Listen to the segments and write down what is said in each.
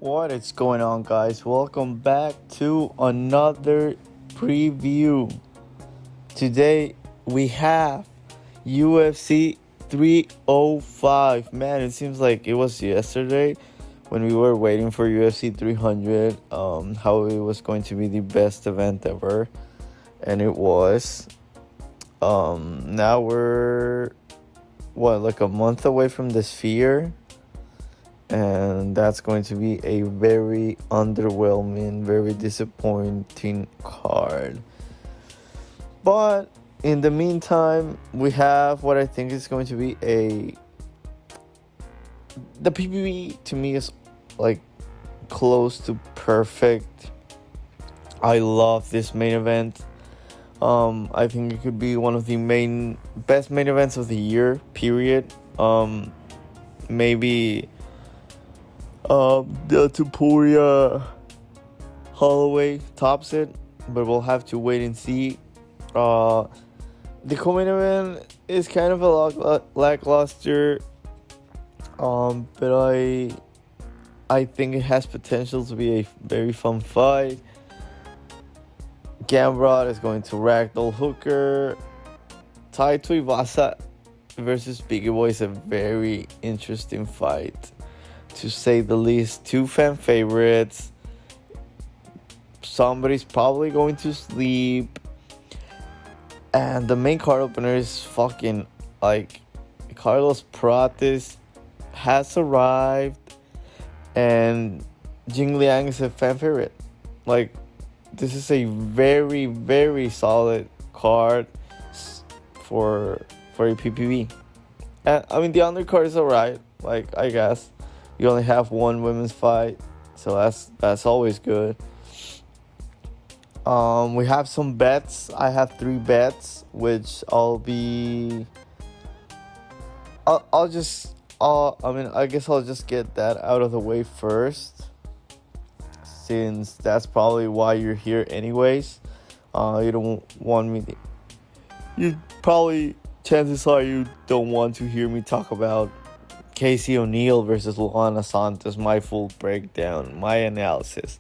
What is going on, guys? Welcome back to another preview. Today we have UFC 305. Man, it seems like it was yesterday when we were waiting for UFC 300, how it was going to be the best event ever, and it was. Now we're like a month away from the Sphere, and that's going to be a very underwhelming, very disappointing card. But in the meantime, we have what I think is going to be the PPV to me is like close to perfect. I love this main event. I think it could be one of the best main events of the year, period. Maybe the Tupuria Holloway tops it, but we'll have to wait and see. The co-main event is kind of a lackluster, but I think it has potential to be a very fun fight. Gamrot is going to ragdoll Hooker. Tuaivasa versus Biggie Boy is a very interesting fight, to say the least. Two fan favorites. Somebody's probably going to sleep. And the main card opener is fucking like Carlos Prates has arrived, and Jingling is a fan favorite. Like, this is a very, very solid card for a PPV. And I mean, the undercard is alright. Like, I guess you only have one women's fight, so that's always good. We have some bets. I have 3 bets, which I guess I'll just get that out of the way first, since that's probably why you're here anyways. You don't want me to, chances are you don't want to hear me talk about Casey O'Neill versus Luana Santos, my full breakdown, my analysis.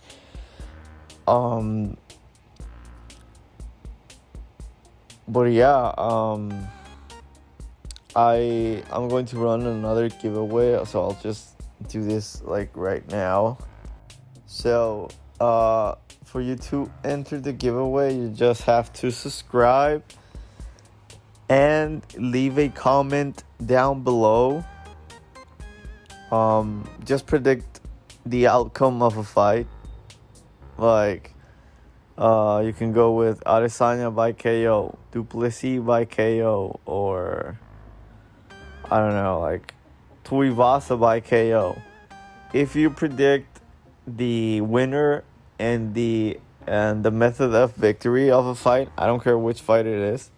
But yeah, I'm going to run another giveaway, so I'll just do this like right now. So, for you to enter the giveaway, you just have to subscribe and leave a comment down below. Just predict the outcome of a fight. Like, you can go with Adesanya by KO, Plessis by KO, or I don't know, like Tuaivasa by KO. If you predict the winner and the method of victory of a fight, I don't care which fight it is,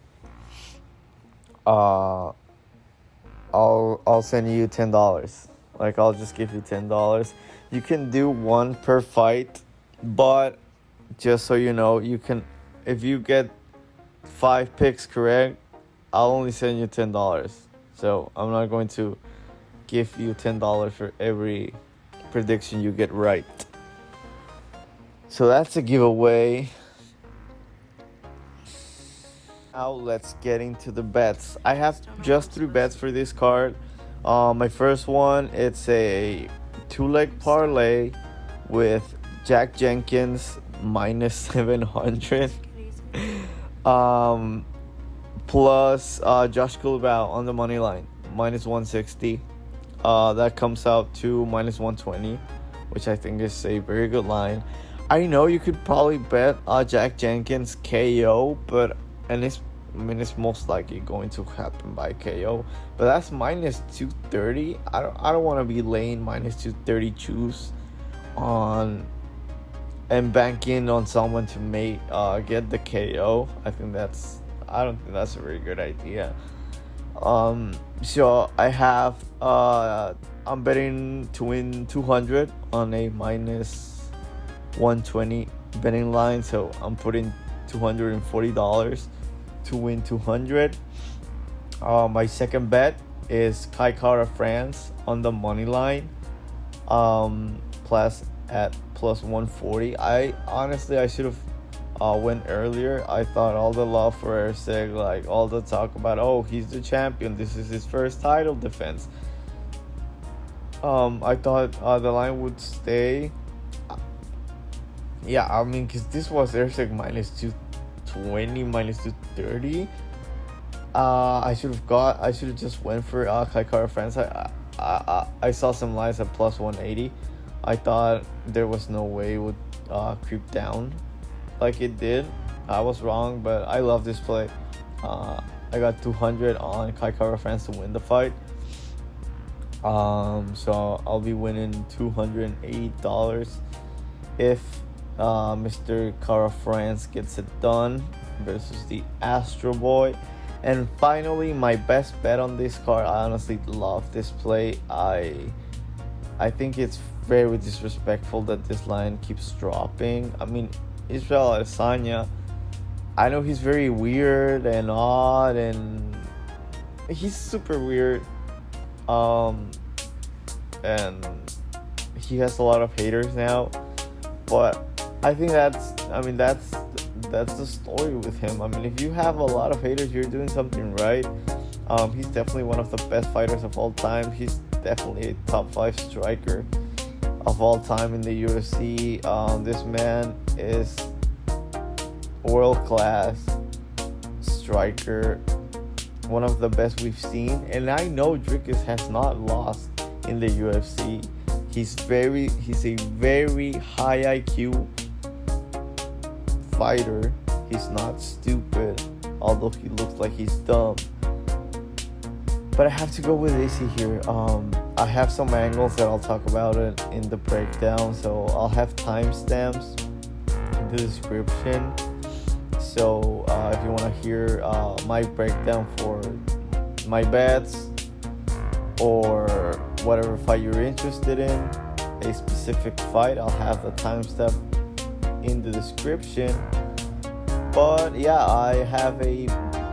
I'll send you $10. Like, I'll just give you $10. You can do one per fight, but just so you know, you can, if you get 5 picks correct, I'll only send you $10. So I'm not going to give you $10 for every prediction you get right. So that's a giveaway. Now let's get into the bets. I have just 3 bets for this card. My first one, it's a 2-leg parlay with Jack Jenkins minus 700, plus Josh Culibao on the money line minus 160. That comes out to minus 120, which I think is a very good line. I know you could probably bet Jack Jenkins KO, it's most likely going to happen by KO. But that's minus 230. I don't want to be laying minus 230 choose on and banking on someone to get the KO. I don't think that's a very good idea. So I have I'm betting to win 200 on a minus 120 betting line. So I'm putting $240 to win 200. My second bet is Kai Kara France on the money line, Plessis at plus 140. I should have went earlier. I thought all the love for Erceg, like all the talk about, oh, he's the champion, this is his first title defense. I thought the line would stay. Yeah, I mean, because this was Erceg minus 220, minus 230. I should have just went for Kaikara France. I saw some lines at plus 180. I thought there was no way it would creep down like it did. I was wrong, but I love this play. I got 200 on Kaikara France to win the fight. So I'll be winning $280 if Mr. Cara France gets it done versus the Astro Boy. And finally, my best bet on this card. I honestly love this play. I think it's very disrespectful that this line keeps dropping. I mean, Israel Adesanya, I know he's very weird and odd, and he's super weird. And he has a lot of haters now. But I think that's the story with him. I mean, if you have a lot of haters, you're doing something right. He's definitely one of the best fighters of all time. He's definitely a top 5 striker of all time in the UFC. This man is world-class striker, one of the best we've seen. And I know Dricus has not lost in the UFC. He's a very high IQ fighter. He's not stupid, although he looks like he's dumb. But I have to go with AC here. I have some angles that I'll talk about it in the breakdown, so I'll have timestamps in the description. So if you want to hear my breakdown for my bets or whatever fight you're interested in, a specific fight, I'll have the timestamp in the description. But yeah, I have a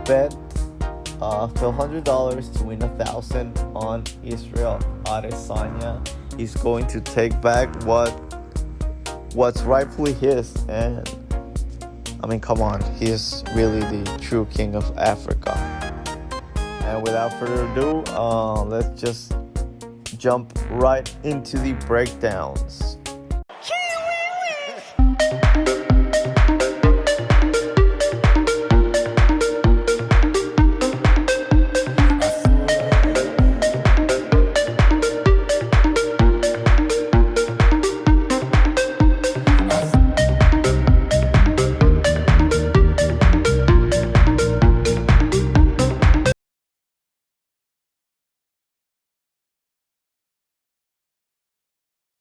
bet of $100 to win $1,000 on Israel Adesanya. He's going to take back what's rightfully his, and I mean, come on, he's really the true king of Africa. And without further ado, let's just jump right into the breakdowns.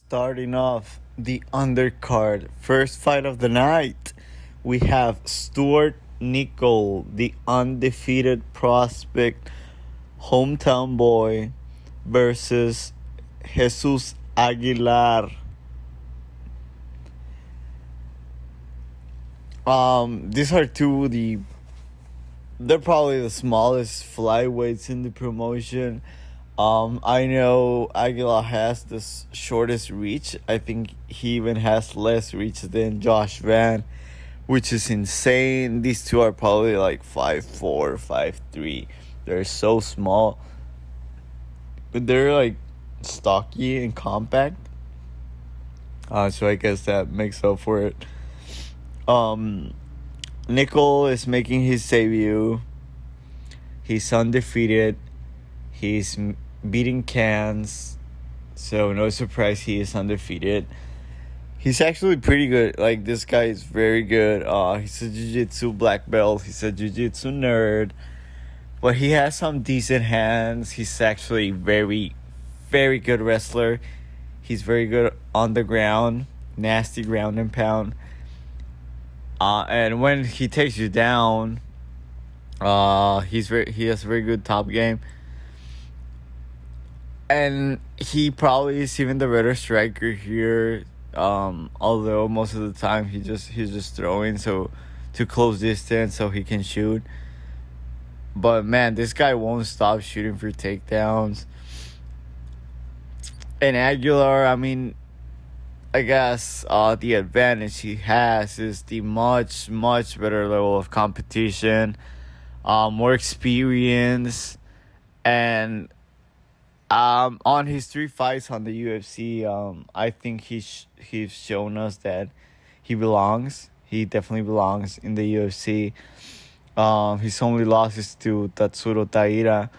Starting off the undercard, first fight of the night, we have Stewart Nicoll, the undefeated prospect, hometown boy, versus Jesus Aguilar. These are they're probably the smallest flyweights in the promotion. I know Aguilar has the shortest reach. I think he even has less reach than Josh Van, which is insane. These two are probably like 5'4", 5'3". They're so small, but they're like stocky and compact. So I guess that makes up for it. Nicoll is making his debut. He's undefeated. He's beating cans, so no surprise he is undefeated. He's actually pretty good. Like, this guy is very good. He's a jiu-jitsu black belt. He's a jiu-jitsu nerd, but he has some decent hands. He's actually very, very good wrestler. He's very good on the ground, nasty ground and pound. And when he takes you down, he has very good top game. And he probably is even the better striker here. Although most of the time he's just throwing so to close distance so he can shoot. But man, this guy won't stop shooting for takedowns. And Aguilar, I mean, I guess the advantage he has is the much, much better level of competition, more experience, and on his 3 fights on the UFC, I think he's shown us that he belongs. He definitely belongs in the UFC. His only loss is to Tatsuro Taira.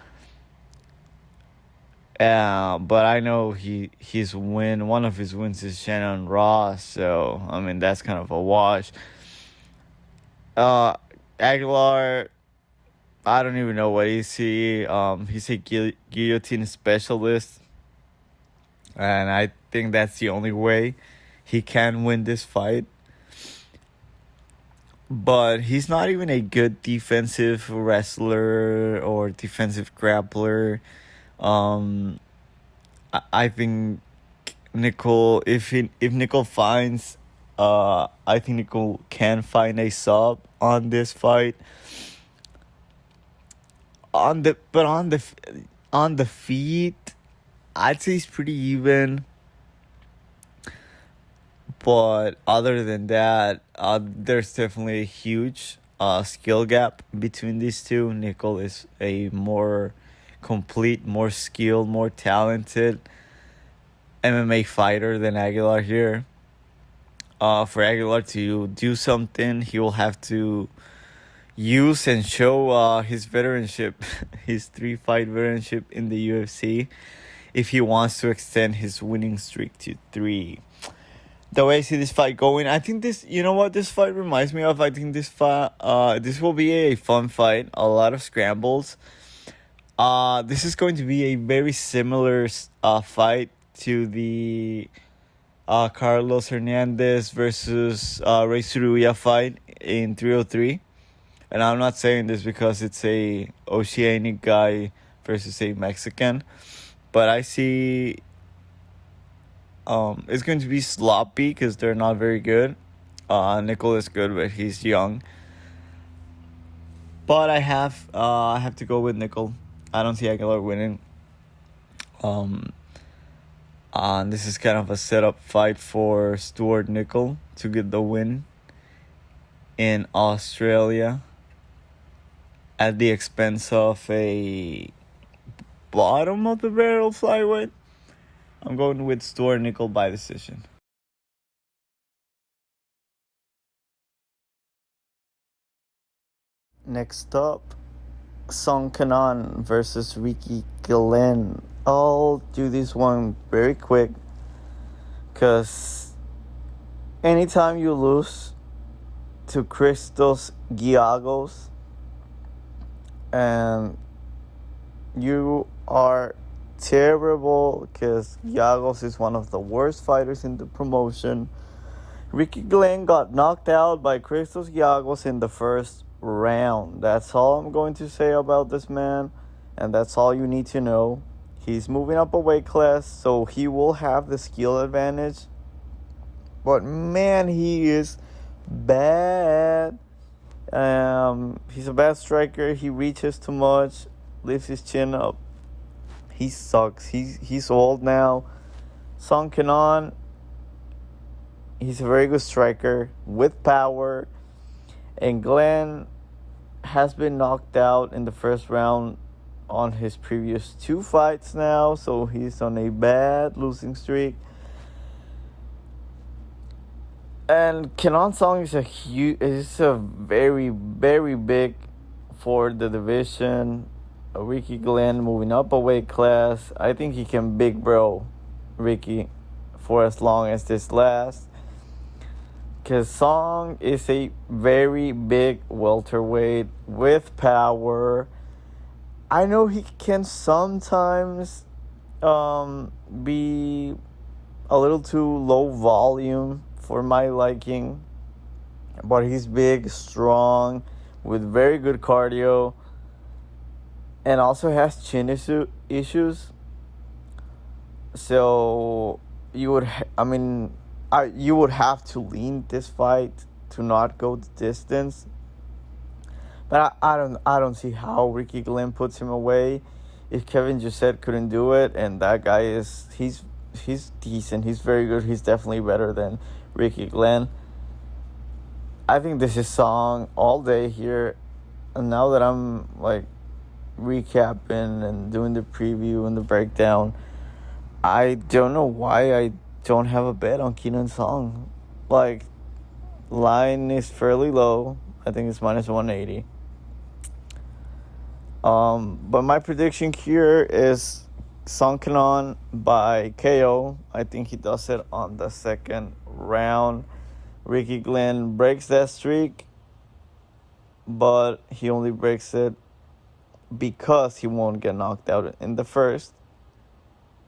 But I know one of his wins is Shannon Ross, so I mean that's kind of a wash. Aguilar, I don't even know what is he. He's a guillotine specialist, and I think that's the only way he can win this fight. But he's not even a good defensive wrestler or defensive grappler. I think Nicoll, if Nicoll finds, I think Nicoll can find a sub on this fight. On the feet, I'd say he's pretty even. But other than that, there's definitely a huge skill gap between these two. Nicoll is a more complete, more skilled, more talented MMA fighter than Aguilar here. For Aguilar to do something, he will have to use and show his veteranship, his 3-fight veteranship in the UFC, if he wants to extend his winning streak to 3. The way I see this fight going, I think this fight reminds me of? I think this will be a fun fight, a lot of scrambles. This is going to be a very similar fight to the Carlos Hernandez versus Reyes fight in 303. And I'm not saying this because it's a Oceanic guy versus a Mexican, but I see it's going to be sloppy because they're not very good. Nicoll is good, but he's young. But I have to go with Nicoll. I don't see Aguilar winning. This is kind of a setup fight for Stewart Nicoll to get the win in Australia at the expense of a bottom of the barrel flyweight. I'm going with Stewart Nicoll by decision. Next up, Kenan versus Ricky Glenn. I'll do this one very quick because anytime you lose to Christos Giagos and you are terrible because Giagos is one of the worst fighters in the promotion. Ricky Glenn got knocked out by Christos Giagos in the first round. That's all I'm going to say about this man, and that's all you need to know. He's moving up a weight class, so he will have the skill advantage. But man, he is bad. He's a bad striker. He reaches too much, lifts his chin up. He sucks. He's old now. Kenan, he's a very good striker with power. And Glenn has been knocked out in the first round on his previous 2 fights now. So he's on a bad losing streak. And Kenan Song is a very, very big for the division. Ricky Glenn moving up a weight class. I think he can big bro Ricky for as long as this lasts. Because Song is a very big welterweight with power. I know he can sometimes be a little too low volume for my liking. But he's big, strong, with very good cardio. And also has chin issues. So you would have to lean this fight to not go the distance. But I don't see how Ricky Glenn puts him away. If Kevin just said couldn't do it, and that guy he's he's decent. He's very good. He's definitely better than Ricky Glenn. I think this is song all day here. And now that I'm like recapping and doing the preview and the breakdown, I don't know why I don't have a bet on Kenan's song. Like, line is fairly low. I think it's minus 180. But my prediction here is Song Kenan by KO. I think he does it on the second round. Ricky Glenn breaks that streak, but he only breaks it because he won't get knocked out in the first.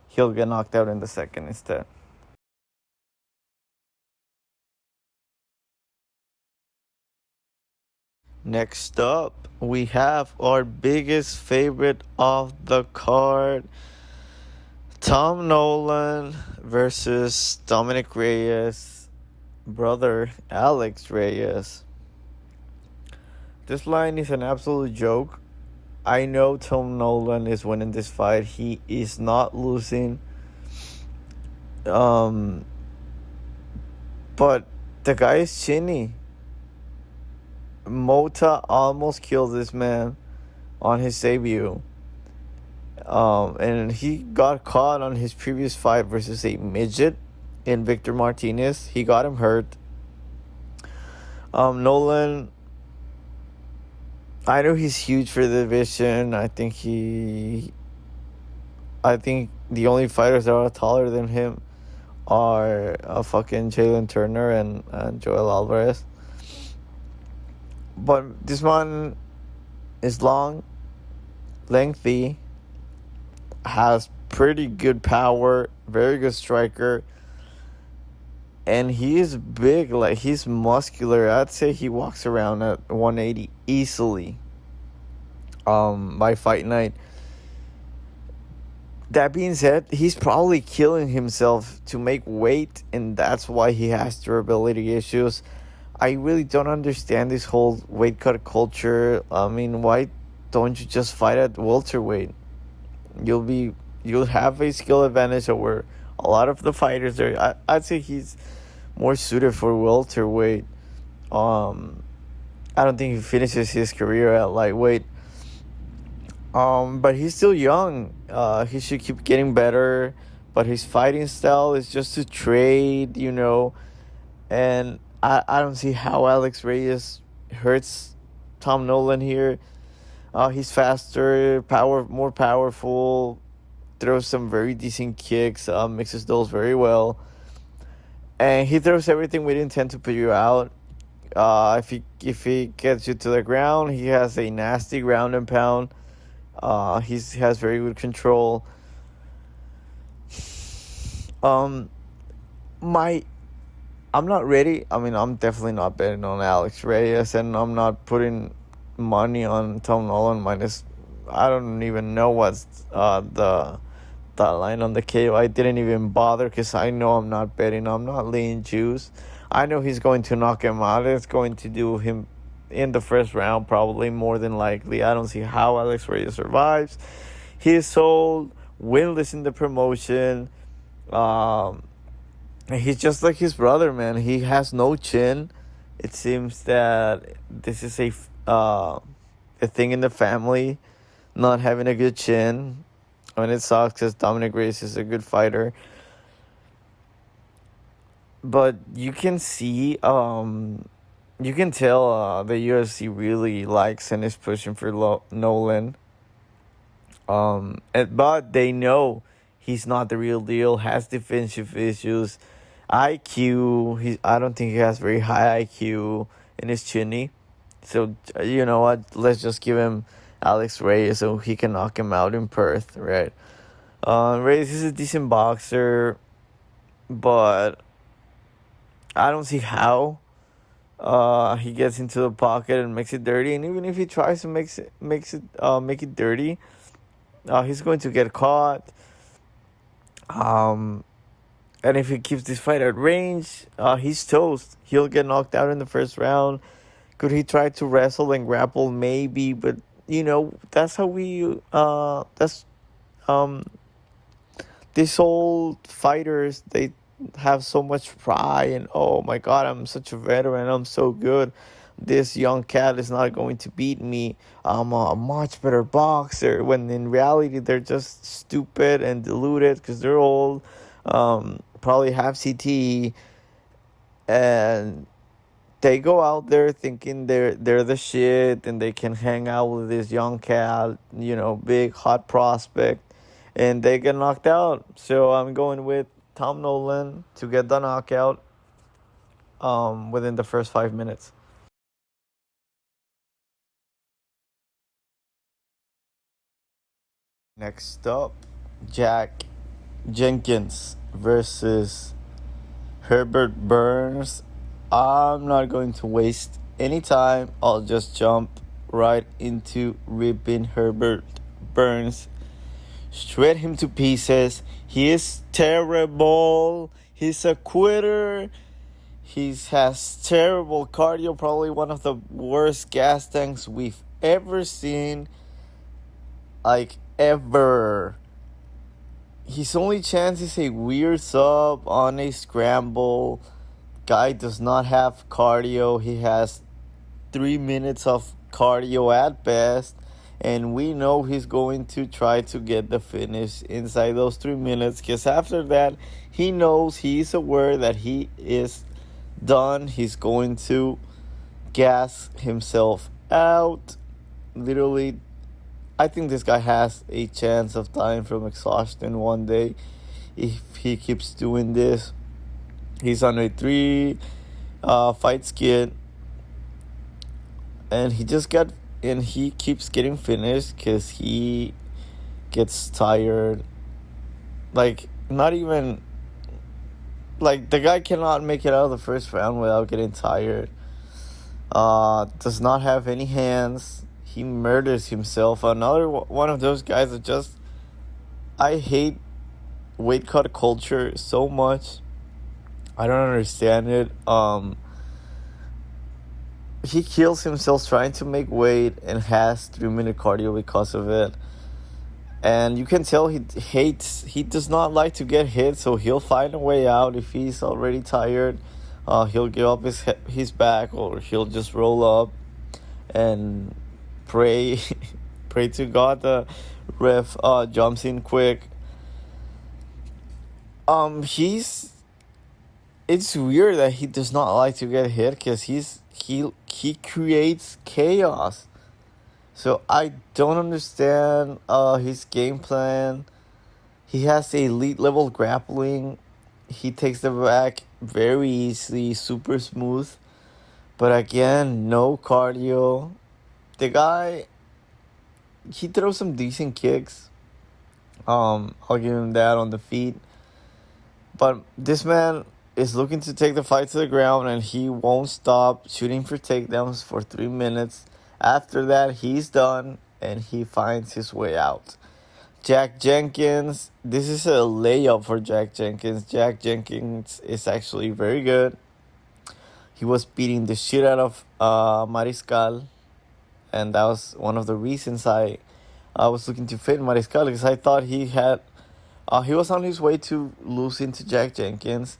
He'll get knocked out in the second instead. Next up, we have our biggest favorite of the card, Tom Nolan versus Dominic Reyes, brother Alex Reyes. This line is an absolute joke. I know Tom Nolan is winning this fight. He is not losing. But the guy is chinny. Mota almost killed this man on his debut. And he got caught on his previous fight versus a midget in Victor Martinez. He got him hurt. Nolan, I know he's huge for the division. I think the only fighters that are taller than him are fucking Jalen Turner and Joel Alvarez. But this one is long, lengthy, has pretty good power, very good striker, and he is big. Like, he's muscular. I'd say he walks around at 180 easily by fight night. That being said, he's probably killing himself to make weight, and that's why he has durability issues. I really don't understand this whole weight cut culture. I mean, why don't you just fight at welterweight? You'll have a skill advantage over a lot of the fighters there. I'd say he's more suited for welterweight. I don't think he finishes his career at lightweight. But he's still young. He should keep getting better. But his fighting style is just to trade, And I don't see how Alex Reyes hurts Tom Nolan here. He's faster, more powerful, throws some very decent kicks, mixes those very well. And he throws everything with intent to put you out. If he gets you to the ground, he has a nasty ground and pound. He has very good control. I'm not ready. I mean, I'm definitely not betting on Alex Reyes, and I'm not putting money on Tom Nolan minus. I don't even know what's the line on the KO. I didn't even bother because I know I'm not betting. I'm not laying juice. I know he's going to knock him out. It's going to do him in the first round, probably, more than likely. I don't see how Alex Reyes survives. He is sold, winless in the promotion. He's just like his brother, man. He has no chin. It seems that this is a thing in the family, not having a good chin. I mean, it sucks because Dominic Reyes is a good fighter. But you can see, you can tell the UFC really likes and is pushing for Nolan. But they know he's not the real deal, has defensive issues. IQ, I don't think he has very high IQ in his chinny. So, you know what? Let's just give him Alex Reyes so he can knock him out in Perth, right? Reyes is a decent boxer, but I don't see how he gets into the pocket and makes it dirty. And even if he tries to make it dirty, he's going to get caught. And if he keeps this fight at range, he's toast. He'll get knocked out in the first round. Could he try to wrestle and grapple? Maybe, but that's how we these old fighters, they have so much pride and, oh my god, I'm such a veteran, I'm so good. This young cat is not going to beat me. I'm a much better boxer. When in reality, they're just stupid and deluded because they're old, probably have CTE, and they go out there thinking they're the shit and they can hang out with this young cat, big hot prospect, and they get knocked out. So I'm going with Tom Nolan to get the knockout within the first 5 minutes. Next up, Jack Jenkins versus Herbert Burns. I'm not going to waste any time. I'll just jump right into ripping Herbert Burns. Shred him to pieces. He is terrible. He's a quitter. He has terrible cardio. Probably one of the worst gas tanks we've ever seen. Like, ever. His only chance is a weird sub on a scramble. Guy does not have cardio. He has 3 minutes of cardio at best, and we know he's going to try to get the finish inside those 3 minutes, because after that, he knows, he's aware that he is done. He's going to gas himself out. Literally, I think this guy has a chance of dying from exhaustion one day if he keeps doing this. He's on a 3 fight skid, and he keeps getting finished because he gets tired. Like, not even, like, the guy cannot make it out of the first round without getting tired. Does not have any hands. He murders himself. Another one of those guys that just, I hate weight cut culture so much. I don't understand it. He kills himself trying to make weight and has 3-minute cardio because of it. And you can tell he does not like to get hit, so he'll find a way out. If he's already tired, he'll give up his back, or he'll just roll up and pray to God the ref jumps in quick. It's weird that he does not like to get hit, because he creates chaos. So I don't understand his game plan. He has elite level grappling. He takes the back very easily, super smooth. But again, no cardio. The guy, he throws some decent kicks. I'll give him that on the feet. But this man is looking to take the fight to the ground, and he won't stop shooting for takedowns for 3 minutes. After that, he's done, and he finds his way out. Jack Jenkins, this is a layup for Jack Jenkins. Jack Jenkins is actually very good. He was beating the shit out of Mariscal, and that was one of the reasons I was looking to fit Mariscal, because I thought he was on his way to losing to Jack Jenkins,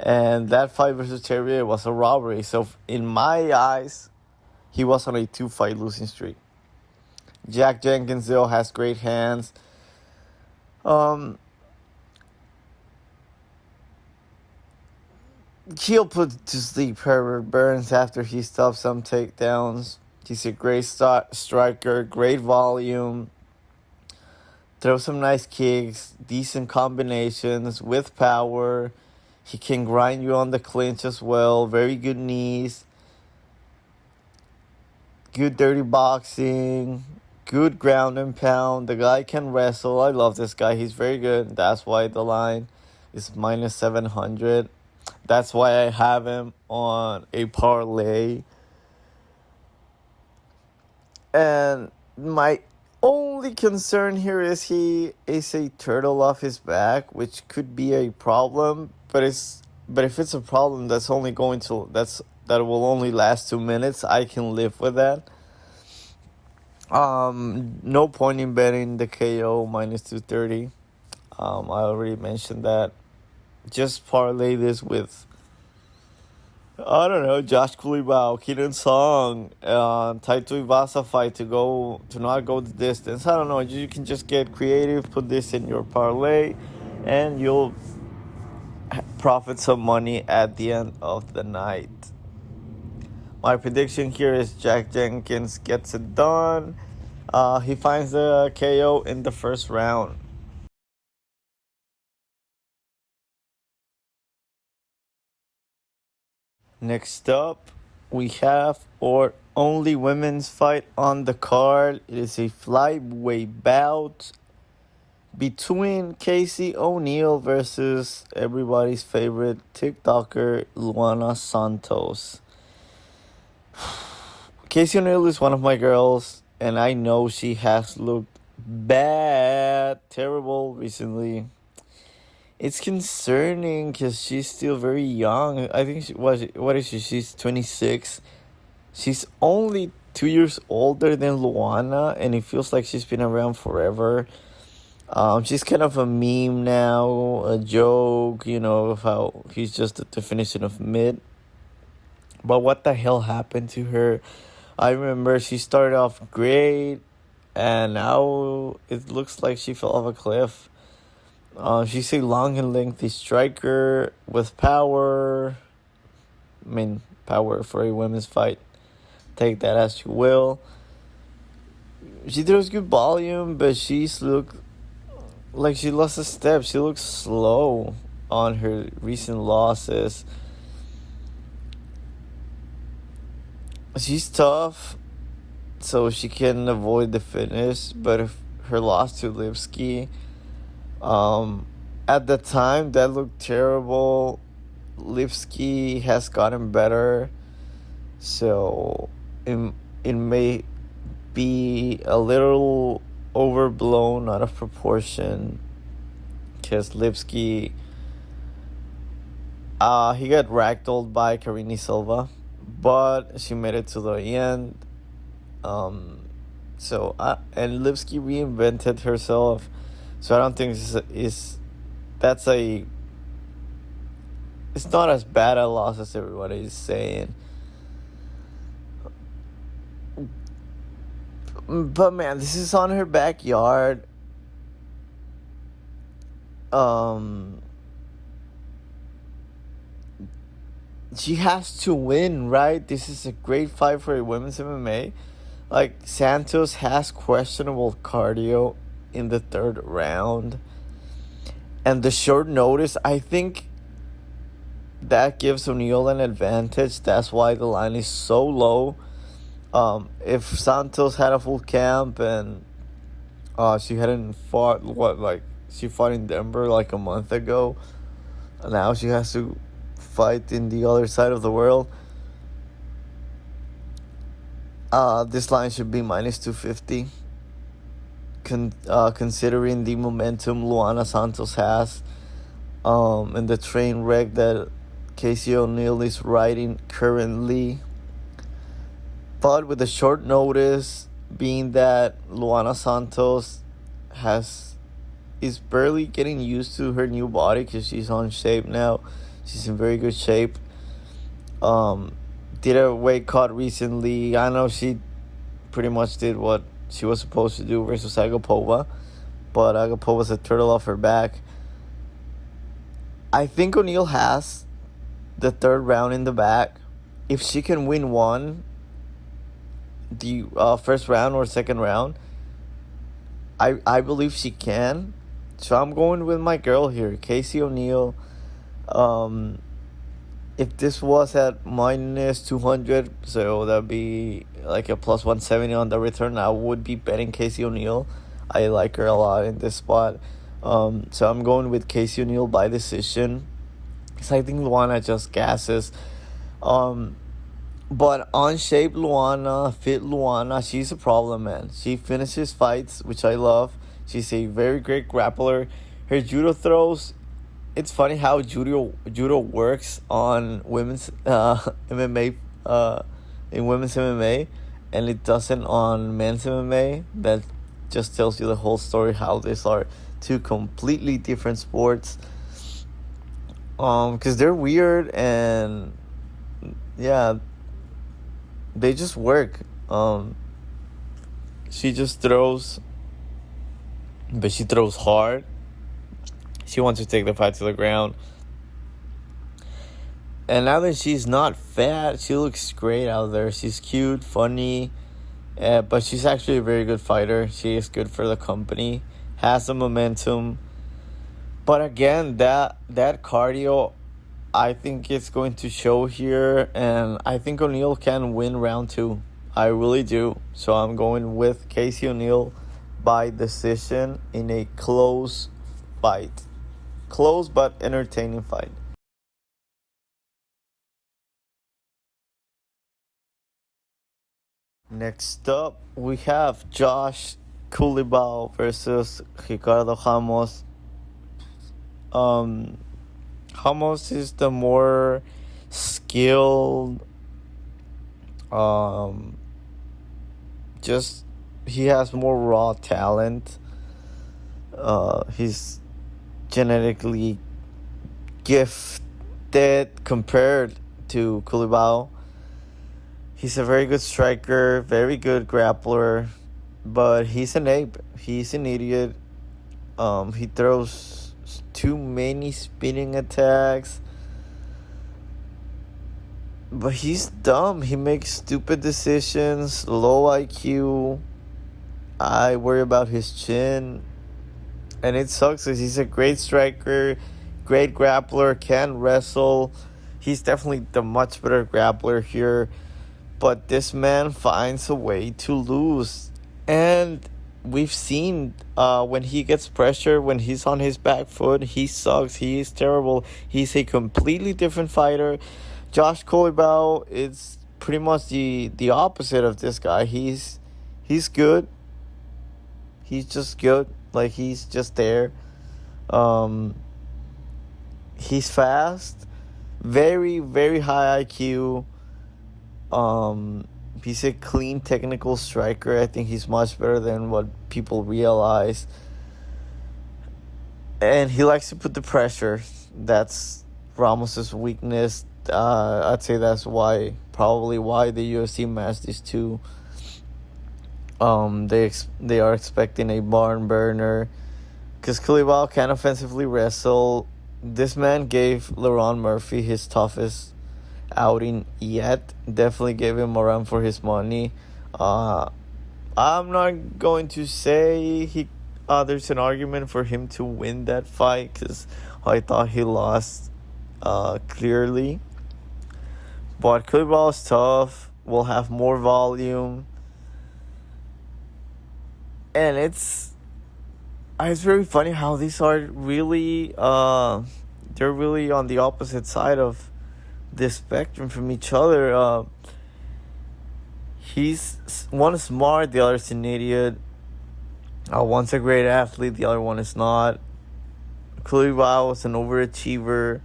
and that fight versus Terrier was a robbery. So in my eyes, he was on a 2-fight losing streak. Jack Jenkins, though, has great hands. He'll put to sleep Herbert Burns after he stops some takedowns. He's a great striker, great volume. Throws some nice kicks, decent combinations with power. He can grind you on the clinch as well. Very good knees. Good dirty boxing. Good ground and pound. The guy can wrestle. I love this guy. He's very good. That's why the line is minus 700. That's why I have him on a parlay. And my only concern here is he is a turtle off his back, which could be a problem. But if it's a problem that will only last 2 minutes, I can live with that. No point in betting the KO minus 230. I already mentioned that. Just parlay this with, I don't know, Josh Culibao, Kenan Song, Tuaivasa fight to not go the distance. I don't know. You can just get creative, put this in your parlay, and you'll profit some money at the end of the night. My prediction here is Jenkins gets it done. He finds the KO in the first round. Next up, we have our only women's fight on the card. It is a flyweight bout between Casey O'Neill versus everybody's favorite TikToker, Luana Santos. Casey O'Neill is one of my girls, and I know she has looked terrible recently. It's concerning because she's still very young. I think what is she? She's 26. She's only 2 years older than Luana, and it feels like she's been around forever. She's kind of a meme now, a joke, of how he's just the definition of mid. But what the hell happened to her? I remember she started off great, and now it looks like she fell off a cliff. She's a long and lengthy striker with power. I mean, power for a women's fight. Take that as you will. She throws good volume, but she's looked like she lost a step. She looks slow on her recent losses. She's tough, so she can avoid the finish, but if her loss to Lipski, at the time that looked terrible. Lipski has gotten better, so it may be a little overblown, out of proportion, because Lipski, he got ragdolled by Karine Silva, but she made it to the end. And Lipski reinvented herself, so I don't think it's not as bad a loss as everybody is saying. But man, this is on her backyard. She has to win, right? This is a great fight for a women's MMA. Like, Santos has questionable cardio in the third round. And the short notice, I think that gives O'Neill an advantage. That's why the line is so low. If Santos had a full camp and she hadn't fought, she fought in Denver like a month ago. Now she has to fight in the other side of the world. This line should be minus 250. Considering the momentum Luana Santos has, and the train wreck that Casey O'Neill is riding currently. But with the short notice, being that Luana Santos is barely getting used to her new body because she's on shape now. She's in very good shape. Did a weight cut recently. I know she pretty much did what she was supposed to do versus Agapova, but Agapova's a turtle off her back. I think O'Neill has the third round in the bag. If she can win one, the first round or second round, I believe she can. So I'm going with my girl here, Casey O'Neill. If this was at minus 200, so that'd be like a plus 170 on the return, I would be betting Casey O'Neill. I like her a lot in this spot. So I'm going with Casey O'Neill by decision, because I think Luana just gasses. But on shape Luana, fit Luana, she's a problem, man. She finishes fights, which I love. She's a very great grappler. Her judo throws, it's funny how judo works on women's MMA, in women's MMA, and it doesn't on men's MMA. That just tells you the whole story, how these are two completely different sports. Because they're weird and yeah, they just work. She just throws, but she throws hard. She wants to take the fight to the ground. And now that she's not fat, she looks great out there. She's cute, funny, but she's actually a very good fighter. She is good for the company, has the momentum. But again, that cardio, I think it's going to show here, and I think O'Neal can win round 2. I really do. So I'm going with Casey O'Neal by decision in a close fight. Close but entertaining fight. Next up, we have Josh Culibao versus Ricardo Ramos. Ramos is the more skilled. Just he has more raw talent. He's genetically gifted compared to Culibao. He's a very good striker, very good grappler, but he's an ape. He's an idiot. He throws too many spinning attacks. But he's dumb. He makes stupid decisions, low IQ. I worry about his chin. And it sucks because he's a great striker, great grappler, can wrestle. He's definitely the much better grappler here. But this man finds a way to lose. And we've seen when he gets pressure, when he's on his back foot, he sucks. He is terrible. He's a completely different fighter. Josh Culibao is pretty much the opposite of this guy. He's good. He's just good. Like, he's just there. He's fast. Very, very high IQ. He's a clean technical striker. I think he's much better than what people realize. And he likes to put the pressure. That's Ramos's weakness. I'd say that's probably why the UFC matched these two. They are expecting a barn burner because Culibao can offensively wrestle. This man gave Lerone Murphy his toughest outing yet. Definitely gave him a run for his money. I'm not going to say there's an argument for him to win that fight because I thought he lost clearly. But Culibao is tough. Will have more volume. And it's very funny how these are really they're really on the opposite side of this spectrum from each other. One is smart, the other is an idiot. One's a great athlete, the other one is not. Culibao is an overachiever.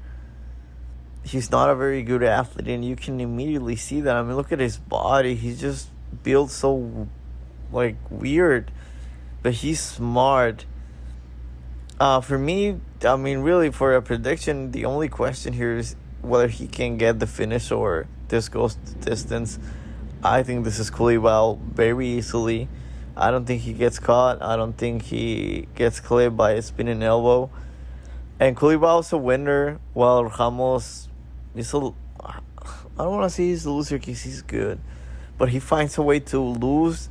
He's not a very good athlete, and you can immediately see that. I mean, look at his body. He's just built so, weird. But he's smart. For me, I mean, really, for a prediction, the only question here is whether he can get the finish or this goes the distance. I think this is Culibao very easily. I don't think he gets caught. I don't think he gets clipped by a spinning elbow. And Culibao's a winner, while Ramos is I don't want to say he's a loser because he's good. But he finds a way to lose.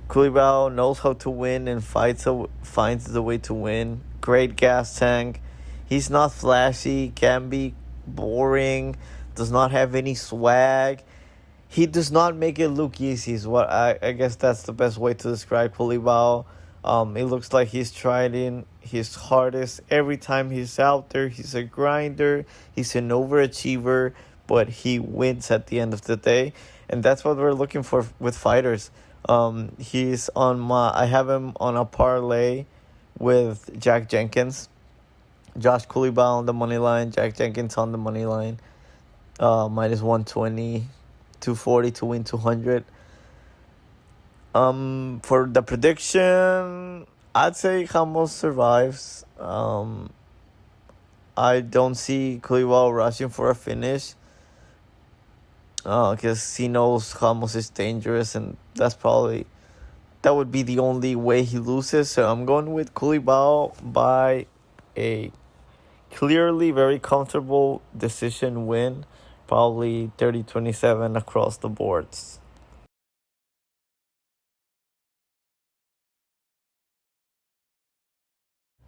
Culibao knows how to win and finds the way to win. Great gas tank. He's not flashy, can be boring, does not have any swag. He does not make it look easy is what I guess that's the best way to describe Culibao. It looks like he's trying his hardest every time he's out there. He's a grinder. He's an overachiever, but he wins at the end of the day. And that's what we're looking for with fighters. He's on I have him on a parlay with Jack Jenkins. Josh Culibao on the money line. Jack Jenkins on the money line. Minus 120, 240 to win 200. For the prediction, I'd say Ramos survives. I don't see Culibao rushing for a finish. Because he knows Ramos is dangerous, and that would be the only way he loses. So I'm going with Culibao by a clearly very comfortable decision win, probably 30-27 across the boards.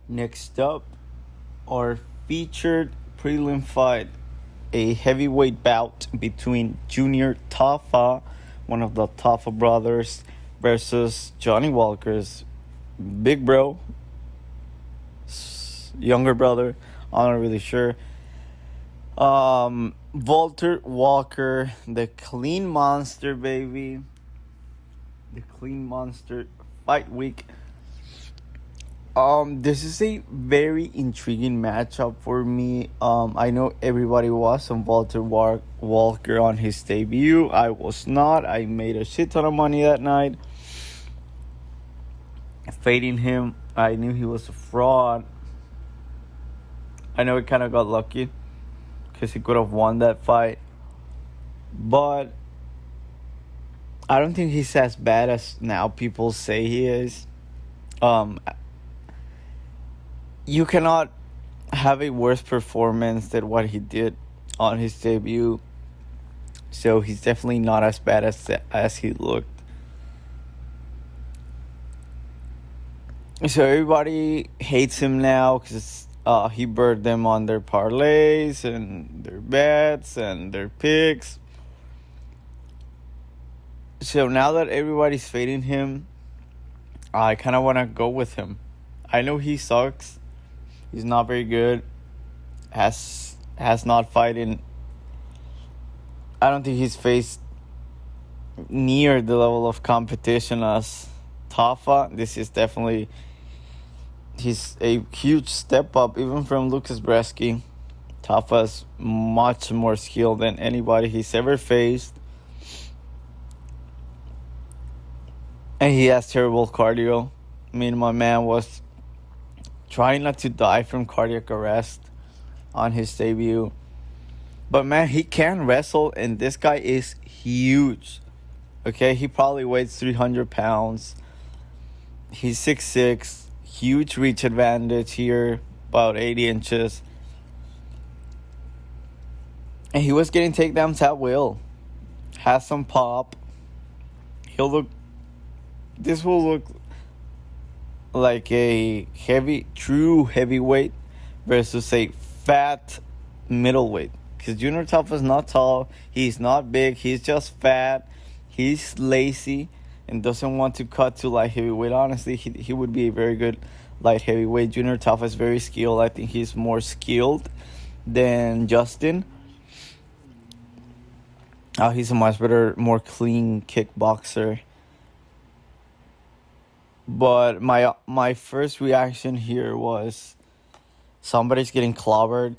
Next up, our featured prelim fight, a heavyweight bout between Junior Tafa, one of the Tafa brothers, versus Johnny Walker's big bro, younger brother. I'm not really sure. Valter Walker, the clean monster, baby. The clean monster fight week. This is a very intriguing matchup for me. I know everybody was on Valter Walker on his debut. I was not. I made a shit ton of money that night. Fading him. I knew he was a fraud. I know he kind of got lucky because he could have won that fight. But I don't think he's as bad as now people say he is. You cannot have a worse performance than what he did on his debut. So he's definitely not as bad as he looked. So everybody hates him now because he burned them on their parlays and their bets and their picks. So now that everybody's fading him, I kind of want to go with him. I know he sucks. He's not very good. Has not fighting. I don't think he's faced near the level of competition as Tafa. This is definitely... He's a huge step up, even from Lucas Bresky. Tafa's much more skilled than anybody he's ever faced. And he has terrible cardio. I mean, my man was trying not to die from cardiac arrest on his debut. But man, he can wrestle, and this guy is huge. Okay, he probably weighs 300 pounds. He's 6'6". Huge reach advantage here, about 80 inches. And he was getting takedowns at will. Has some pop. This will look like a true heavyweight versus a fat middleweight. Because Junior Tafa is not tall. He's not big. He's just fat. He's lazy and doesn't want to cut to light heavyweight. Honestly, he would be a very good light heavyweight. Junior Tafa is very skilled. I think he's more skilled than Justin. He's a much better, more clean kickboxer. But my first reaction here was somebody's getting clobbered.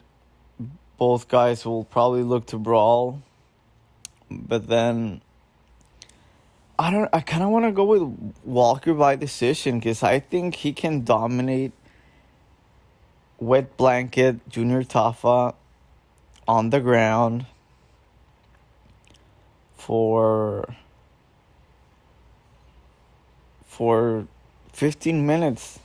Both guys will probably look to brawl. But then I kind of want to go with Walker by decision because I think he can dominate wet blanket Junior Tafa on the ground for 15 minutes.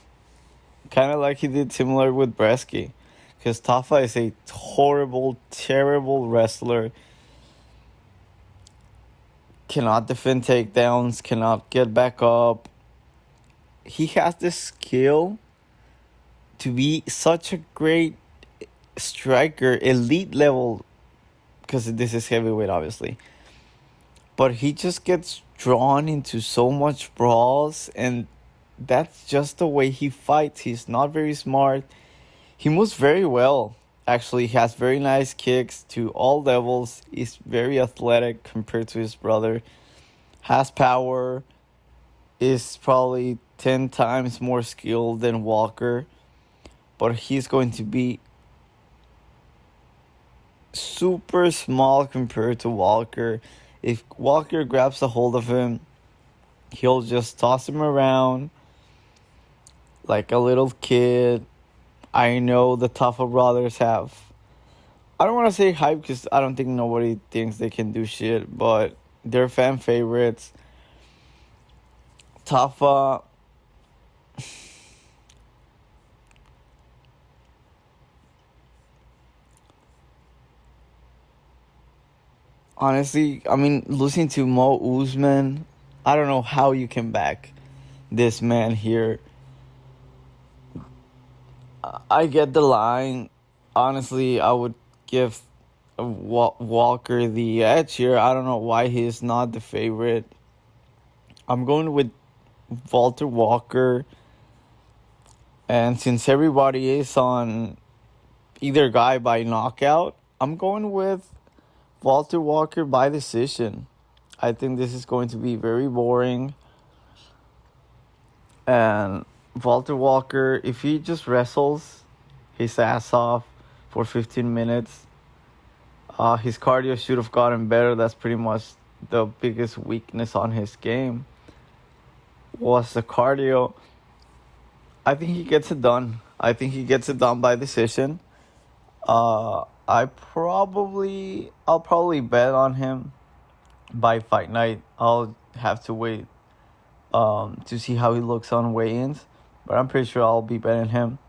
Kind of like he did similar with Bresky. Because Tafa is a horrible, terrible wrestler. Cannot defend takedowns, cannot get back up. He has the skill to be such a great striker, elite level, because this is heavyweight, obviously. But he just gets drawn into so much brawls, and that's just the way he fights. He's not very smart. He moves very well. Actually, he has very nice kicks to all levels. He's very athletic compared to his brother. Has power. Is probably 10 times more skilled than Walker. But he's going to be super small compared to Walker. If Walker grabs a hold of him, he'll just toss him around like a little kid. I know the Tafa brothers have. I don't want to say hype because I don't think nobody thinks they can do shit, but they're fan favorites. Tafa. Honestly, I mean, listening to Mo Usman, I don't know how you can back this man here. I get the line. Honestly, I would give Walker the edge here. I don't know why he's not the favorite. I'm going with Valter Walker. And since everybody is on either guy by knockout, I'm going with Valter Walker by decision. I think this is going to be very boring. And Valter Walker, if he just wrestles his ass off for 15 minutes, his cardio should have gotten better. That's pretty much the biggest weakness on his game, was the cardio. I think he gets it done. I think he gets it done by decision. I'll probably bet on him by fight night. I'll have to wait to see how he looks on weigh-ins, but I'm pretty sure I'll be betting him.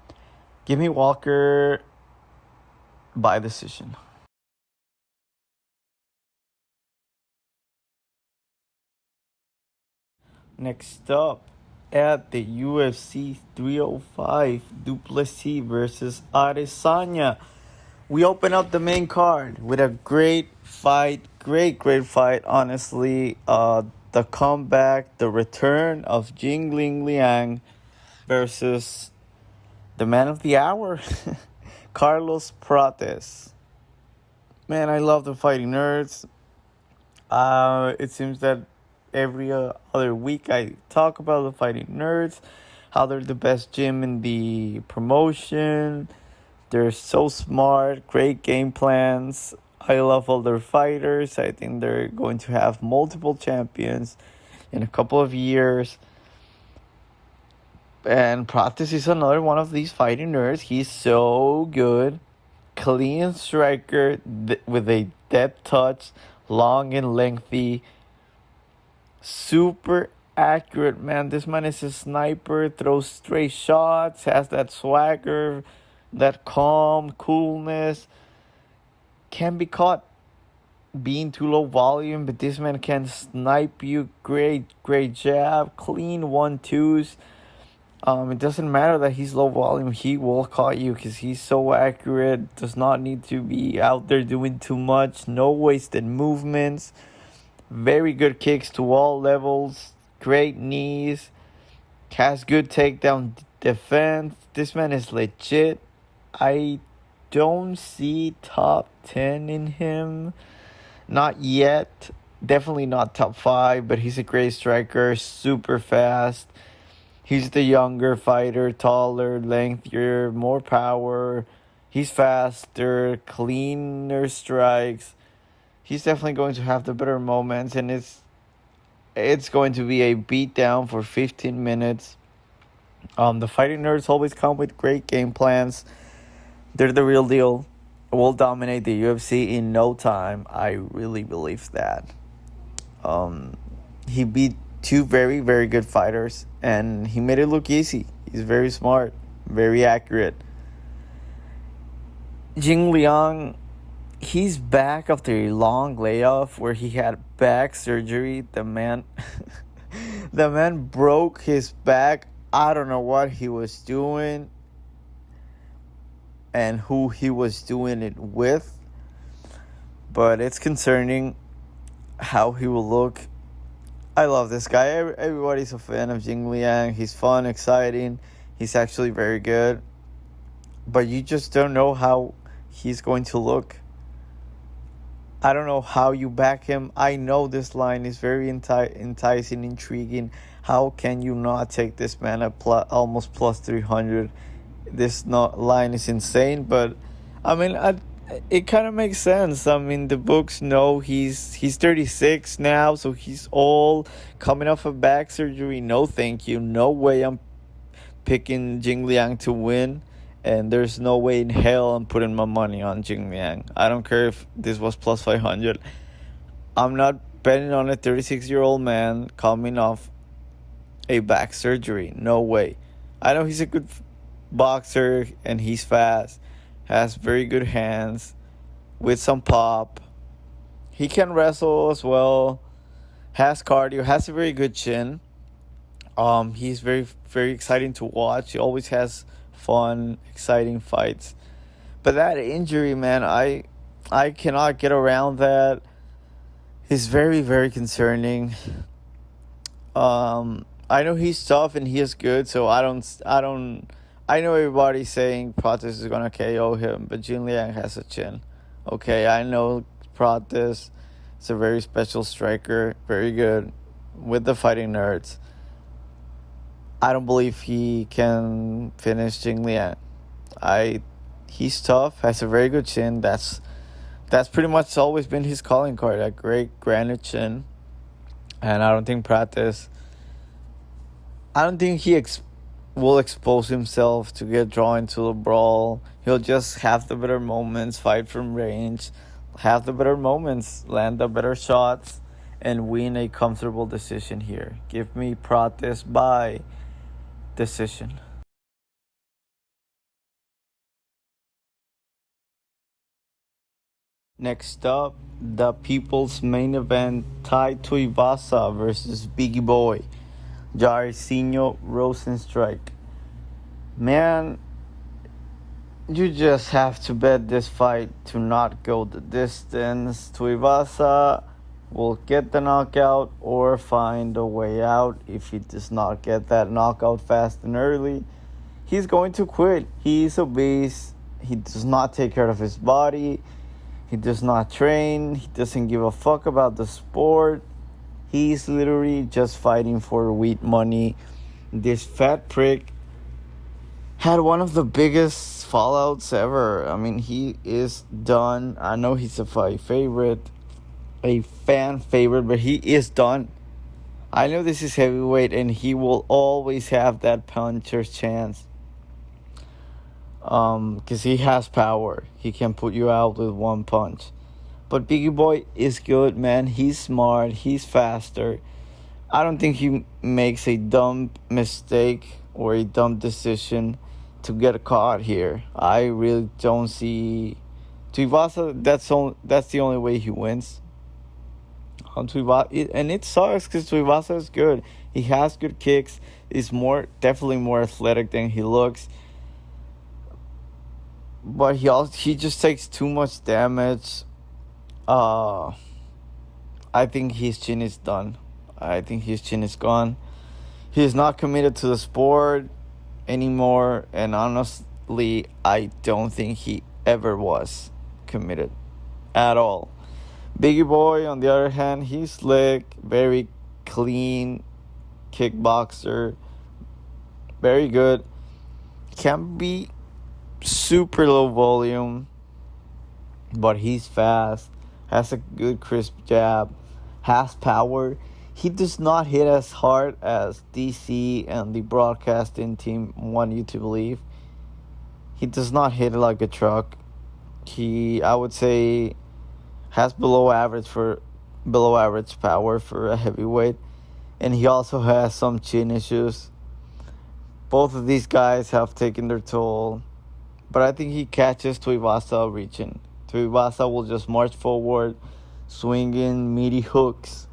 Give me Walker by decision. Next up, at the UFC 305, Plessis versus Adesanya. We open up the main card with a great fight. Great fight, honestly. The comeback, the return of Jingling versus the man of the hour, Carlos Prates. Man, I love the fighting nerds. It seems that every other week I talk about the fighting nerds, how they're the best gym in the promotion. They're so smart, great game plans. I love all their fighters. I think they're going to have multiple champions in a couple of years. And Prates is another one of these fighting nerds. He's so good. Clean striker with a depth touch, long and lengthy. Super accurate, man. This man is a sniper, throws straight shots, has that swagger, that calm, coolness. Can be caught being too low volume, but this man can snipe you. Great jab, clean 1-2s. It doesn't matter that he's low volume. He will caught you because he's so accurate. Does not need to be out there doing too much. No wasted movements. Very good kicks to all levels. Great knees. Has good takedown defense. This man is legit. I don't see top 10 in him. Not yet. Definitely not top 5, but he's a great striker. Super fast. He's the younger fighter. Taller, lengthier, more power. He's faster. Cleaner strikes. He's definitely going to have the better moments, and it's going to be a beatdown for 15 minutes. The fighting nerds always come with great game plans. They're the real deal. Will dominate the UFC in no time. I really believe that. He beat two very good fighters, and he made it look easy. He's very smart, very accurate. Jingling, he's back after a long layoff where he had back surgery. The man broke his back. I don't know what he was doing and who he was doing it with, but it's concerning how he will look. I love this guy. Everybody's a fan of Jingling. He's fun, exciting. He's actually very good, but you just don't know how he's going to look. I don't know how you back him. I know this line is very enticing, intriguing. How can you not take this man at almost plus 300? This line is insane, but I mean, it kind of makes sense. I mean, the books know he's 36 now, so he's old, coming off of back surgery. No, thank you. No way I'm picking Jingling to win, and there's no way in hell I'm putting my money on Jingling. I don't care if this was plus 500. I'm not betting on a 36-year-old man coming off a back surgery. No way. I know he's a good boxer and he's fast, has very good hands with some pop. He can wrestle as well, has cardio, has a very good chin. He's very, very exciting to watch. He always has fun, exciting fights. But that injury, man, I cannot get around that. It's very, very concerning. I know he's tough and he is good, so I know everybody's saying Prates is gonna KO him, but Jingling has a chin. Okay, I know Prates is a very special striker, very good with the fighting nerds. I don't believe he can finish Jingling. He's tough, has a very good chin. That's pretty much always been his calling card, a great granite chin. And I don't think Prates, I don't think he will expose himself to get drawn into a brawl. He'll just have the better moments, fight from range, have the better moments, land the better shots, and win a comfortable decision here. Give me Prates by decision. Next up, the people's main event, Tuaivasa versus Biggie Boy, Jairzinho Rozenstruik. Man, you just have to bet this fight to not go the distance. Tuaivasa will get the knockout or find a way out. If he does not get that knockout fast and early, he's going to quit. He's obese. He does not take care of his body. He does not train. He doesn't give a fuck about the sport. He's literally just fighting for weed money. This fat prick had one of the biggest fallouts ever. I mean, he is done. I know he's a fight favorite, a fan favorite, but he is done. I know this is heavyweight and he will always have that puncher's chance. Because he has power. He can put you out with one punch. But Biggie Boy is good, man. He's smart. He's faster. I don't think he makes a dumb mistake or a dumb decision to get caught here. I really don't see Tuaivasa. That's the only way he wins. And it sucks because Tuaivasa is good. He has good kicks. He's definitely more athletic than he looks. But he just takes too much damage. I think his chin is done. I think his chin is gone. He's not committed to the sport anymore. And honestly, I don't think he ever was committed at all. Biggie Boy, on the other hand, he's slick, very clean kickboxer. Very good. Can be super low volume, but he's fast, has a good crisp jab, has power. He does not hit as hard as DC and the broadcasting team want you to believe. He does not hit like a truck. I would say, has below average power for a heavyweight, and he also has some chin issues. Both of these guys have taken their toll. But I think he catches Tuaivasa reaching. Tuaivasa will just march forward, swinging meaty hooks.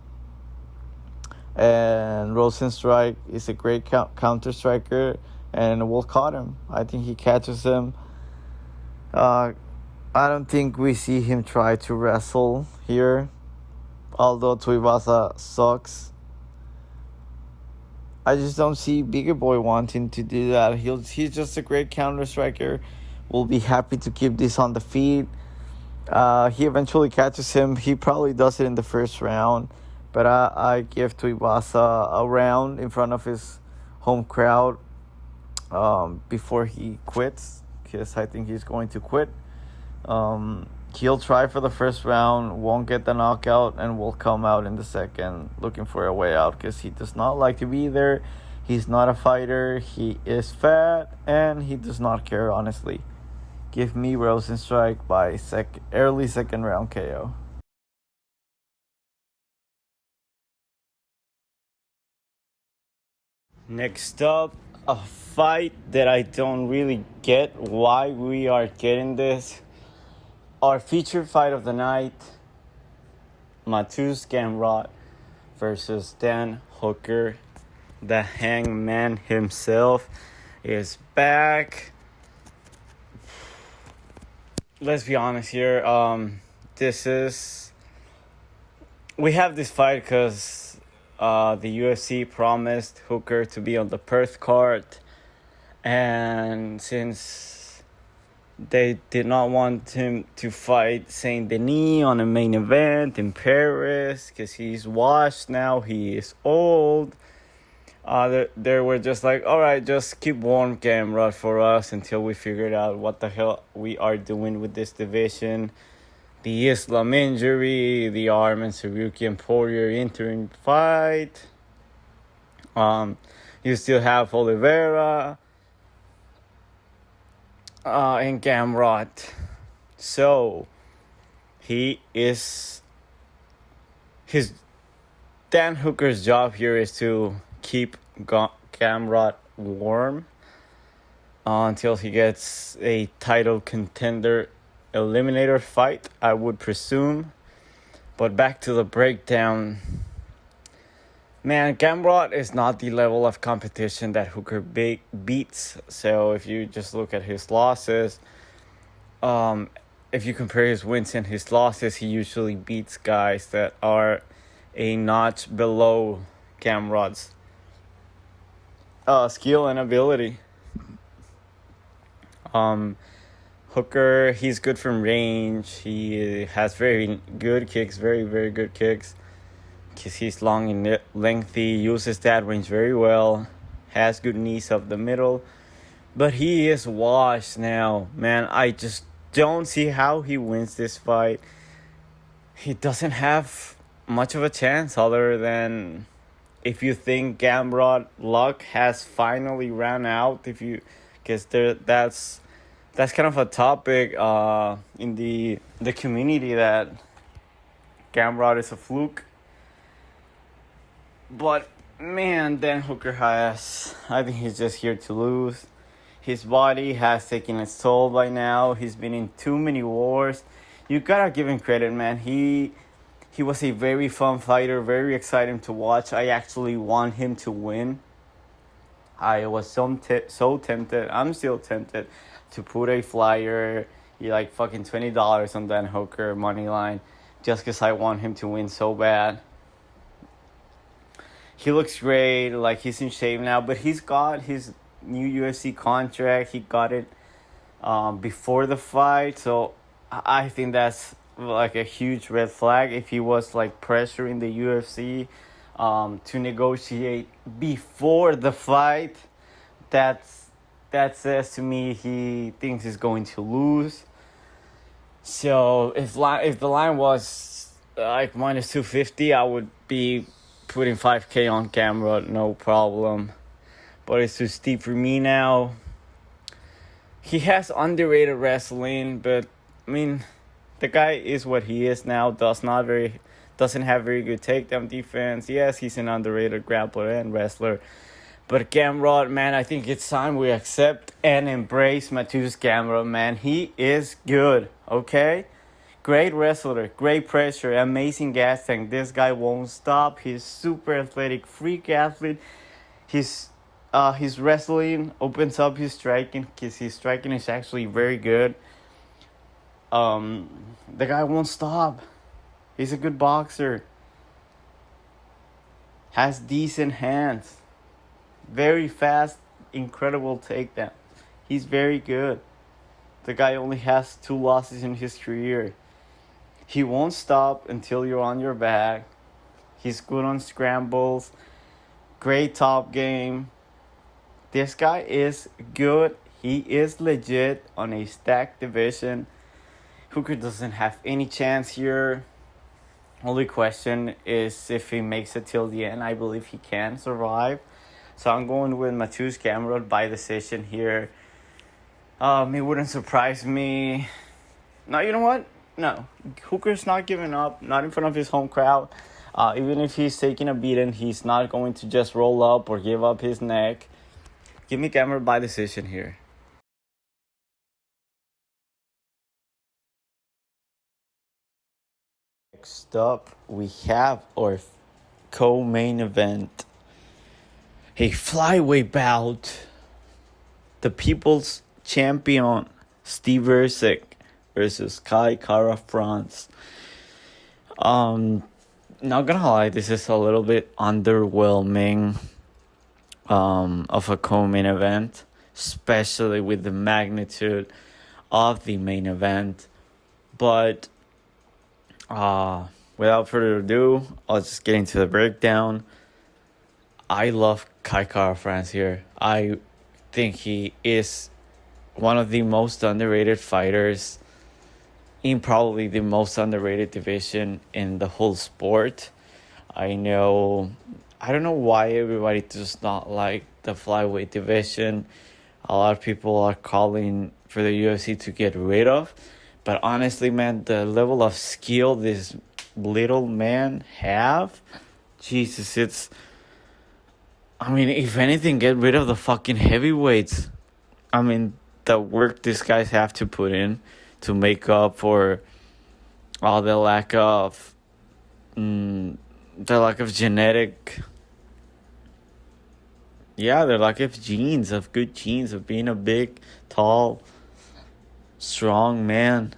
And Rozenstruik is a great counter striker and will caught him. I think he catches him. I don't think we see him try to wrestle here. Although Tuaivasa sucks. I just don't see Biggie Boy wanting to do that. He's just a great counter striker. We'll be happy to keep this on the feet. He eventually catches him. He probably does it in the first round. But I give Tuaivasa a round in front of his home crowd before he quits. Because I think he's going to quit. He'll try for the first round, won't get the knockout, and will come out in the second looking for a way out. Because he does not like to be there. He's not a fighter. He is fat, and he does not care, honestly. Give me Rozenstruik by early second round KO. Next up, a fight that I don't really get why we are getting this. Our featured fight of the night, Mateusz Gamrot versus Dan Hooker. The Hangman himself is back. Let's be honest here. We have this fight because the UFC promised Hooker to be on the Perth card, and since they did not want him to fight Saint Denis on a main event in Paris because he's washed now, he is old. They were just like, all right, just keep warm, Gamrot, for us until we figured out what the hell we are doing with this division. The Islam injury, the Arman Saruki and Poirier interim fight. You still have Oliveira and Gamrot. So, Dan Hooker's job here is to keep Gamrot warm until he gets a title contender eliminator fight, I would presume. But back to the breakdown. Man, Gamrot is not the level of competition that Hooker beats. So if you just look at his losses, if you compare his wins and his losses, he usually beats guys that are a notch below Gamrot's skill and ability. Hooker, he's good from range. He has very good kicks, very, very good kicks. Because he's long and lengthy, uses that range very well. Has good knees up the middle. But he is washed now. Man, I just don't see how he wins this fight. He doesn't have much of a chance other than if you think Gamrot luck has finally ran out, because that's kind of a topic in the community that Gamrot is a fluke. But man, Dan Hooker I think he's just here to lose. His body has taken its toll by now. He's been in too many wars. You gotta give him credit, man. He was a very fun fighter, very exciting to watch. I actually want him to win. I was so tempted. I'm still tempted to put a flyer, like fucking $20 on Dan Hooker money line, just because I want him to win so bad. He looks great, like he's in shape now, but he's got his new UFC contract. He got it before the fight, so I think that's like a huge red flag. If he was like pressuring the UFC to negotiate before the fight, that says to me he thinks he's going to lose. So if the line was like minus 250, I would be putting 5K on camera, no problem. But it's too steep for me now. He has underrated wrestling, but I mean, the guy is what he is now. Doesn't have very good takedown defense. Yes, he's an underrated grappler and wrestler. But Gamrot, man, I think it's time we accept and embrace Mateusz Gamrot, man. He is good, okay? Great wrestler, great pressure, amazing gas tank. This guy won't stop. He's super athletic, freak athlete. His wrestling opens up his striking, because his striking is actually very good. The guy won't stop. He's a good boxer. Has decent hands. Very fast, incredible takedown. He's very good. The guy only has 2 losses in his career. He won't stop until you're on your back. He's good on scrambles. Great top game. This guy is good. He is legit on a stacked division. Hooker doesn't have any chance here. Only question is if he makes it till the end. I believe he can survive. So I'm going with Mateusz Gamrot by decision here. It wouldn't surprise me. No, you know what? No. Hooker's not giving up, not in front of his home crowd. Even if he's taking a beating, he's not going to just roll up or give up his neck. Give me Gamrot by decision here. Next up, we have our co-main event. A flyweight bout. The People's Champion, Erceg versus Kai Kara France. Not gonna lie, this is a little bit underwhelming of a co-main event, especially with the magnitude of the main event. But without further ado, I'll just get into the breakdown. I love Kai Kara France here. I think he is one of the most underrated fighters in probably the most underrated division in the whole sport. I don't know why everybody does not like the flyweight division. A lot of people are calling for the UFC to get rid of. But honestly, man, the level of skill this little man have, Jesus, if anything, get rid of the fucking heavyweights. The work these guys have to put in to make up for all the lack of genetic, the lack of genes, of good genes, of being a big, tall, strong man.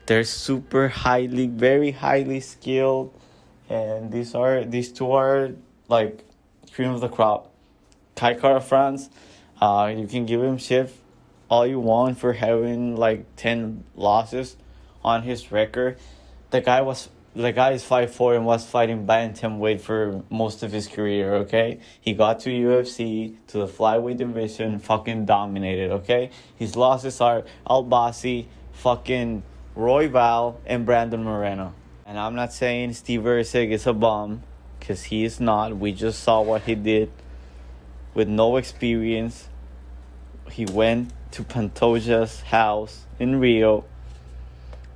They're very highly skilled, and these two are like cream of the crop. Kai Kara France, you can give him shit all you want for having like 10 losses on his record. The guy is 5'4" and was fighting bantamweight for most of his career, okay? He got to UFC, to the flyweight division, fucking dominated, okay? His losses are Albasi, fucking Royval, and Brandon Moreno. And I'm not saying Steve Erceg is a bum, because he is not. We just saw what he did with no experience. He went to Pantoja's house in Rio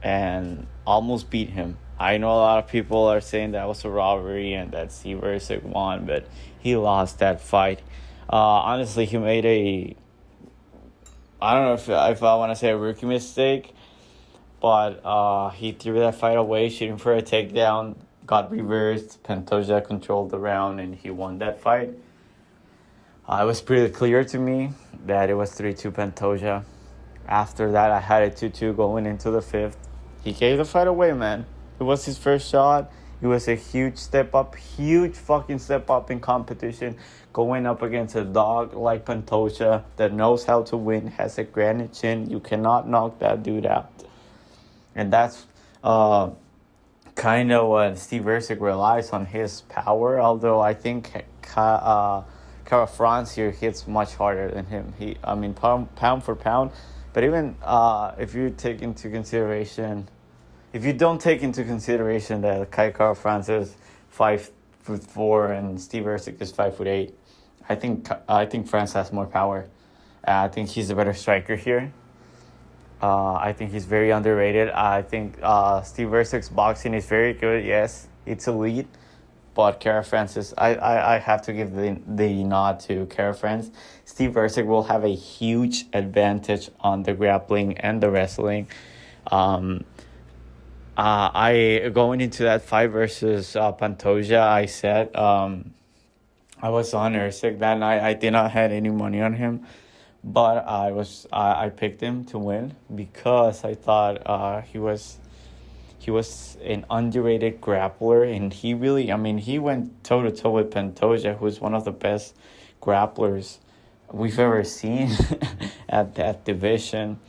and almost beat him. I know a lot of people are saying that was a robbery and that Steve Erceg won, but he lost that fight. Honestly, he made I don't know if I want to say a rookie mistake, but he threw that fight away, shooting for a takedown, got reversed. Pantoja controlled the round, and he won that fight. It was pretty clear to me that it was 3-2 Pantoja. After that, I had a 2-2 going into the fifth. He gave the fight away, man. It was his first shot. It was a huge fucking step up in competition, going up against a dog like Pantoja that knows how to win, has a granite chin. You cannot knock that dude out. And that's kind of what Steve Erceg relies on, his power, although I think Kara France here hits much harder than him. Pound for pound. But even if you don't take into consideration that Kara France is 5'4" and Steve Erceg is 5'8", I think France has more power. I think he's a better striker here. I think he's very underrated. I think Steve Erceg's boxing is very good. Yes, it's elite. But Kara France I have to give the nod to Kara France. Steve Erceg will have a huge advantage on the grappling and the wrestling. Going into that fight versus Pantoja, I said I was on Erceg that night. I did not have any money on him, but I picked him to win because I thought he was an underrated grappler, and he went toe-to-toe with Pantoja, who's one of the best grapplers we've ever seen at that division.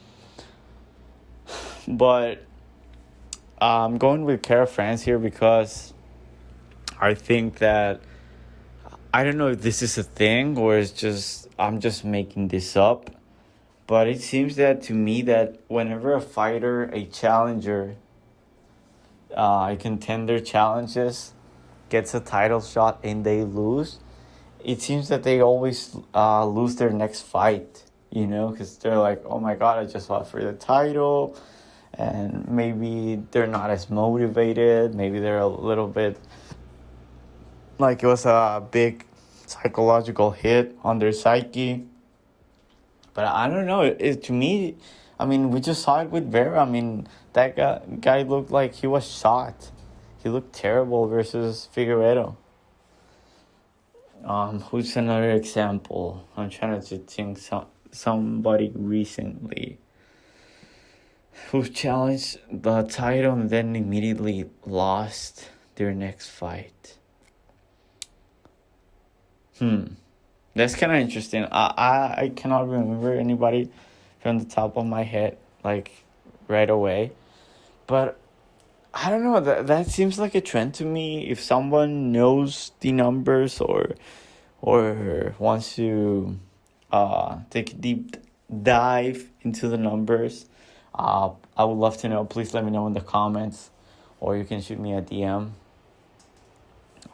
But I'm going with Kara France here because I think that, I don't know if this is a thing or I'm just making this up, but it seems that to me that whenever a fighter, a challenger, a contender challenges, gets a title shot and they lose, it seems that they always lose their next fight, because they're like, oh my god, I just fought for the title, and maybe they're not as motivated. Maybe they're a little bit like it was a big psychological hit on their psyche. But I don't know. To me, I mean, we just saw it with Vera. I mean, that guy looked like he was shot. He looked terrible versus Figueiredo. Who's another example? I'm trying to think somebody recently who challenged the title and then immediately lost their next fight. That's kind of interesting. I cannot remember anybody from the top of my head, like, right away. But I don't know. That seems like a trend to me. If someone knows the numbers or wants to take a deep dive into the numbers, I would love to know. Please let me know in the comments, or you can shoot me a DM.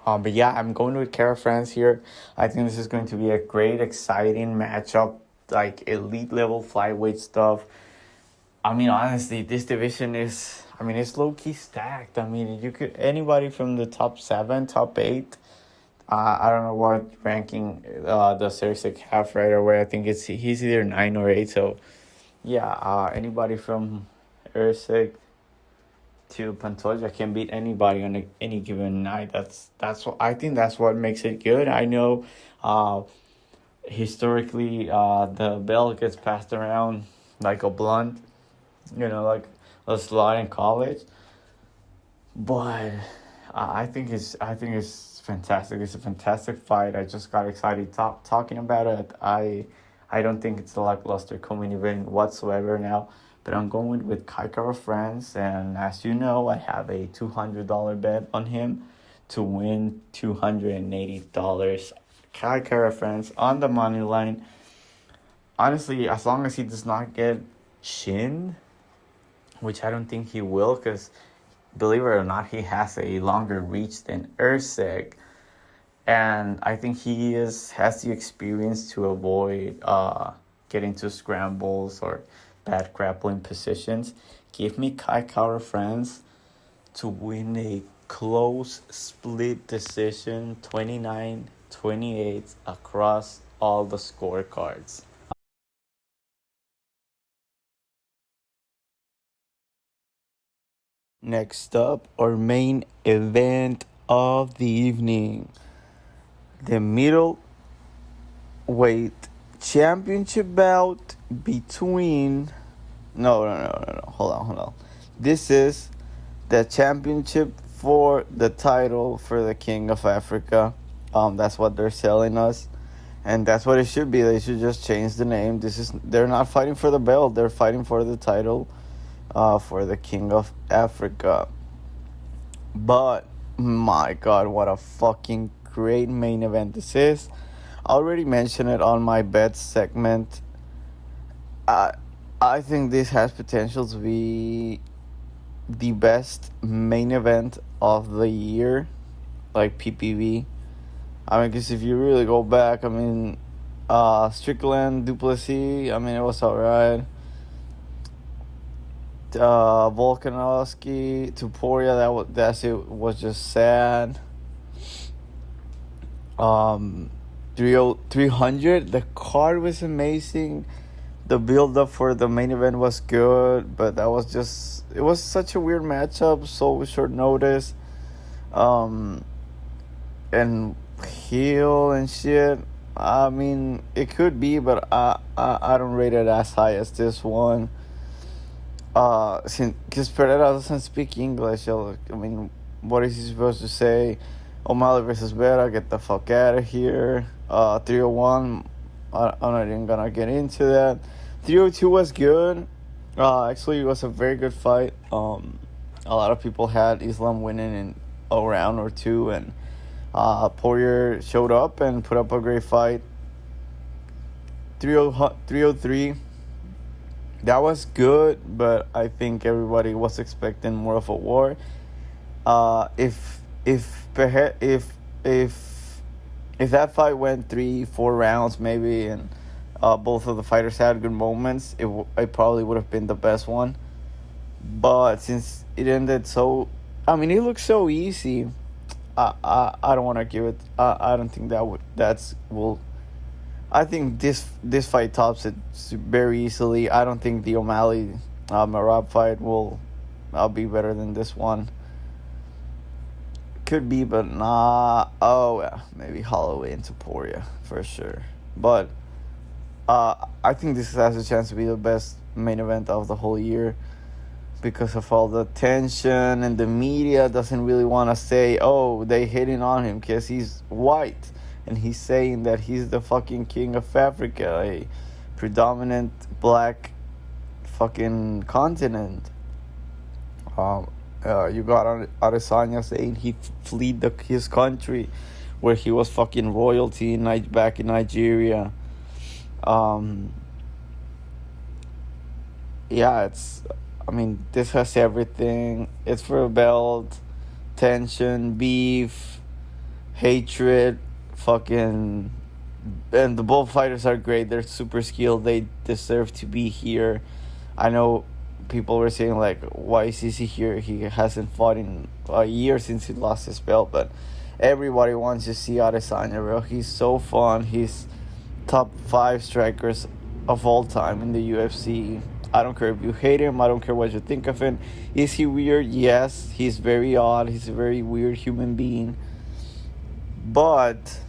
But yeah, I'm going with Kara France here. I think this is going to be a great, exciting matchup, like elite level flyweight stuff. I mean, honestly, this division is, it's low key stacked. I mean, you could anybody from the top 7, top 8. I don't know what ranking does Erceg have right away. I think he's either 9 or 8. So yeah, anybody from Erceg to Pantoja can beat anybody on any given night. That's what I think. That's what makes it good. I know, historically, the belt gets passed around like a blunt, like a slot in college. But I think it's fantastic. It's a fantastic fight. I just got excited talking about it. I don't think it's a lackluster coming event whatsoever now. But I'm going with Kara France, and as you know, I have a $200 bet on him to win $280. Kara France on the money line. Honestly, as long as he does not get shinned, which I don't think he will, because believe it or not, he has a longer reach than Erceg, and I think he has the experience to avoid getting to scrambles or bad grappling positions. Give me Kara France to win a close split decision, 29-28 across all the scorecards. Next up, our main event of the evening, the middleweight championship bout between no, hold on. This is the championship for the title for the King of Africa. That's what they're selling us, and that's what it should be. They should just change the name. They're not fighting for the belt, they're fighting for the title for the King of Africa. But my god, what a fucking great main event this is. I already mentioned it on my bets segment. I think this has potential to be the best main event of the year, like PPV. Because if you really go back, Strickland, Duplessis, it was alright. Volkanovski, Tuporia, was just sad. 300, the card was amazing. The build-up for the main event was good, but it was such a weird matchup, so short notice. And heel and shit. It could be, but I don't rate it as high as this one. Because Pereira doesn't speak English. What is he supposed to say? O'Malley versus Vera, get the fuck out of here. 301, I'm not even gonna get into that. 302 was good. Actually, it was a very good fight. A lot of people had Islam winning in a round or two, and Poirier showed up and put up a great fight. 303, that was good, but I think everybody was expecting more of a war. If if that fight went 3-4 rounds maybe, and both of the fighters had good moments, it probably would have been the best one. But since it ended so, I mean, it looks so easy. I don't want to give it. I don't think that's will. I think this fight tops it very easily. I don't think the O'Malley Merab fight will be better than this one. Could be, but nah. Oh yeah, maybe Holloway and Topuria for sure. But I think this has a chance to be the best main event of the whole year, because of all the tension, and the media doesn't really want to say, oh, they hitting on him because he's white, and he's saying that he's the fucking king of Africa, a predominant black fucking continent. You got Adesanya saying he fled his country where he was fucking royalty back in Nigeria. Yeah, I mean, this has everything. It's for a belt, tension, beef, hatred, fucking... And the both fighters are great. They're super skilled. They deserve to be here. I know people were saying, like, why is he here? He hasn't fought in a year since he lost his belt. But everybody wants to see Adesanya, bro. He's so fun. He's top 5 strikers of all time in the UFC. I don't care if you hate him. I don't care what you think of him. Is he weird? Yes. He's very odd. He's a very weird human being. But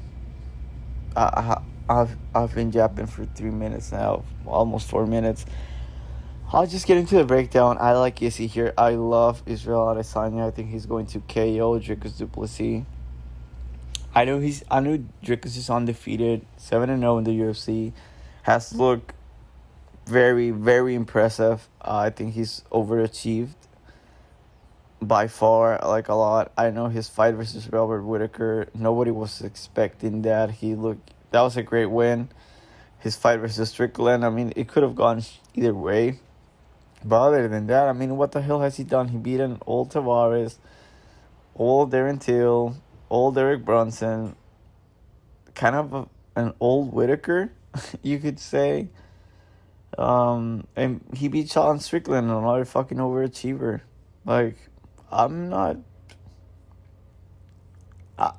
I've been yapping for 3 minutes now, almost 4 minutes. I'll just get into the breakdown. I like Izzy here. I love Israel Adesanya. I think he's going to KO Dricus du Plessis. I know Dricus is undefeated, 7-0 in the UFC. Has looked very, very impressive. I think he's overachieved by far, like a lot. I know his fight versus Robert Whittaker, nobody was expecting that. That was a great win. His fight versus Strickland, I mean, it could have gone either way. But other than that, I mean, what the hell has he done? He beat an old Tavares, old Darren Till, old Derek Brunson, kind of an old Whittaker, you could say. And he beat Sean Strickland, another fucking overachiever. Like, I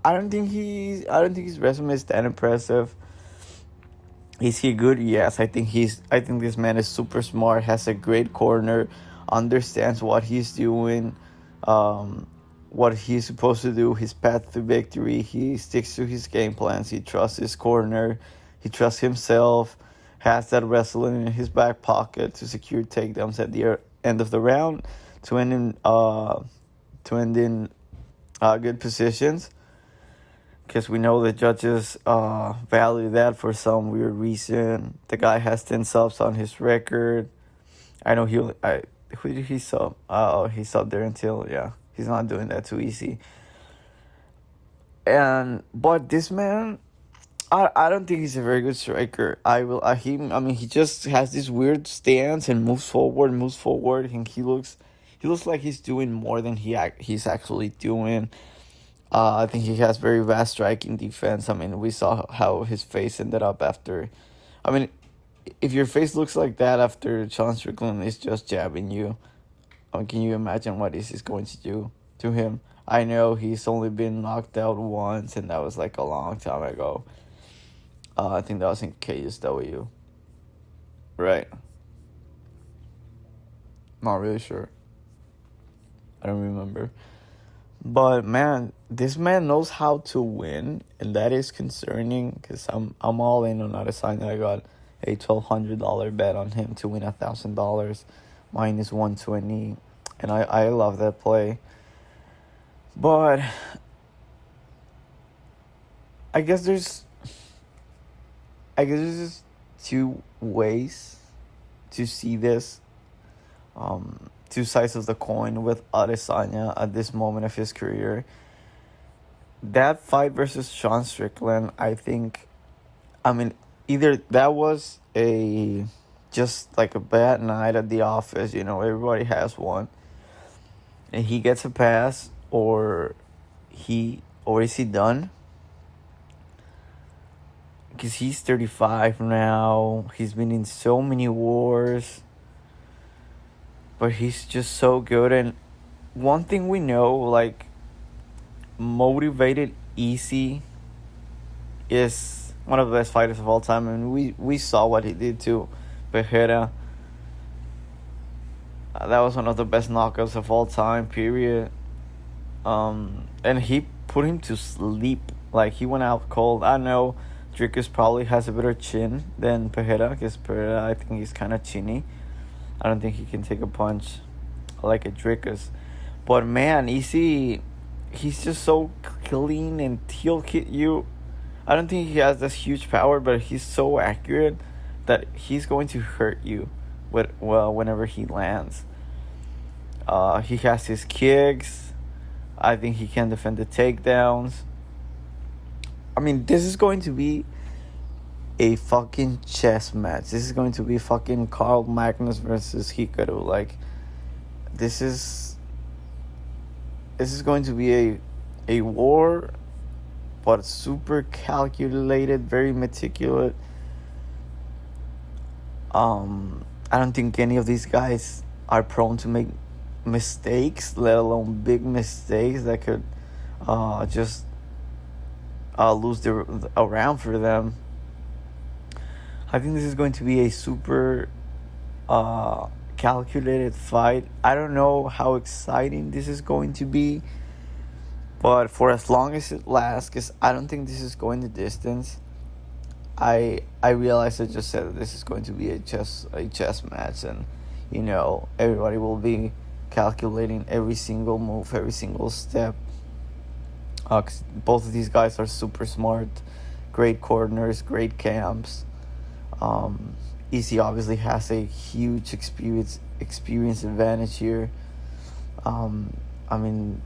don't think his resume is that impressive. Is he good? Yes, I think this man is super smart, has a great corner, understands what he's doing, what he's supposed to do, his path to victory. He sticks to his game plans. He trusts his corner. He trusts himself. Has that wrestling in his back pocket to secure takedowns at the end of the round to end in good positions. Because we know the judges value that for some weird reason. The guy has 10 subs on his record. I know who did he sub? He subbed there until, yeah. He's not doing that too easy. But this man, I don't think he's a very good striker. He just has this weird stance and moves forward, and he looks like he's doing more than he's actually doing. I think he has very vast striking defense. I mean, we saw how his face ended up after. I mean, if your face looks like that after Sean Strickland is just jabbing you, can you imagine what this is going to do to him? I know he's only been knocked out once, and that was like a long time ago. I think that was in KSW. Right. Not really sure. I don't remember. But man, this man knows how to win, and that is concerning because I'm all in on Adesanya. I got a $1,200 bet on him to win $1,000, minus 120, and I love that play. But I guess there's just two ways to see this. Two sides of the coin with Adesanya at this moment of his career. That fight versus Sean Strickland, I think, either that was just like a bad night at the office, everybody has one, and he gets a pass, or is he done? because he's 35 now. He's been in so many wars, but he's just so good. And one thing we know, like, motivated Easy is one of the best fighters of all time, and we saw what he did to Pereira. That was one of the best knockouts of all time, period. And he put him to sleep. Like, he went out cold. I know Dricus probably has a better chin than Pereira, because Pereira, I think he's kind of chinny. I don't think he can take a punch like a Dricus. But man, Easy, he's just so clean, and he'll hit you. I don't think he has this huge power, but he's so accurate that he's going to hurt you whenever he lands. He has his kicks. I think he can defend the takedowns. I mean, this is going to be a fucking chess match. This is going to be fucking Carl Magnus versus Ricardo. Like, this is going to be a war, but super calculated, very meticulous. I don't think any of these guys are prone to make mistakes, let alone big mistakes that could just lose a round for them. I think this is going to be a super calculated fight. I don't know how exciting this is going to be, but for as long as it lasts, because I don't think this is going the distance. I realize I just said that this is going to be a chess match, and everybody will be calculating every single move, every single step. 'Cause both of these guys are super smart, great corners, great camps. Easy obviously has a huge experience advantage here. I mean,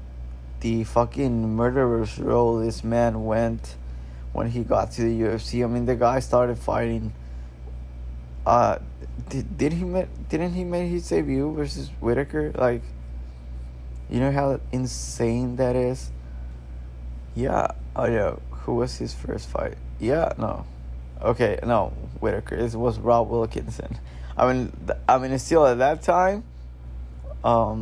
the fucking murderer's row this man went when he got to the UFC. I mean, the guy started fighting. Didn't he make his debut versus Whitaker? Like, you know how insane that is? Yeah. Oh yeah. Who was his first fight? Yeah. No. Okay. No. Whitaker. It was Rob Wilkinson. I mean, still at that time. I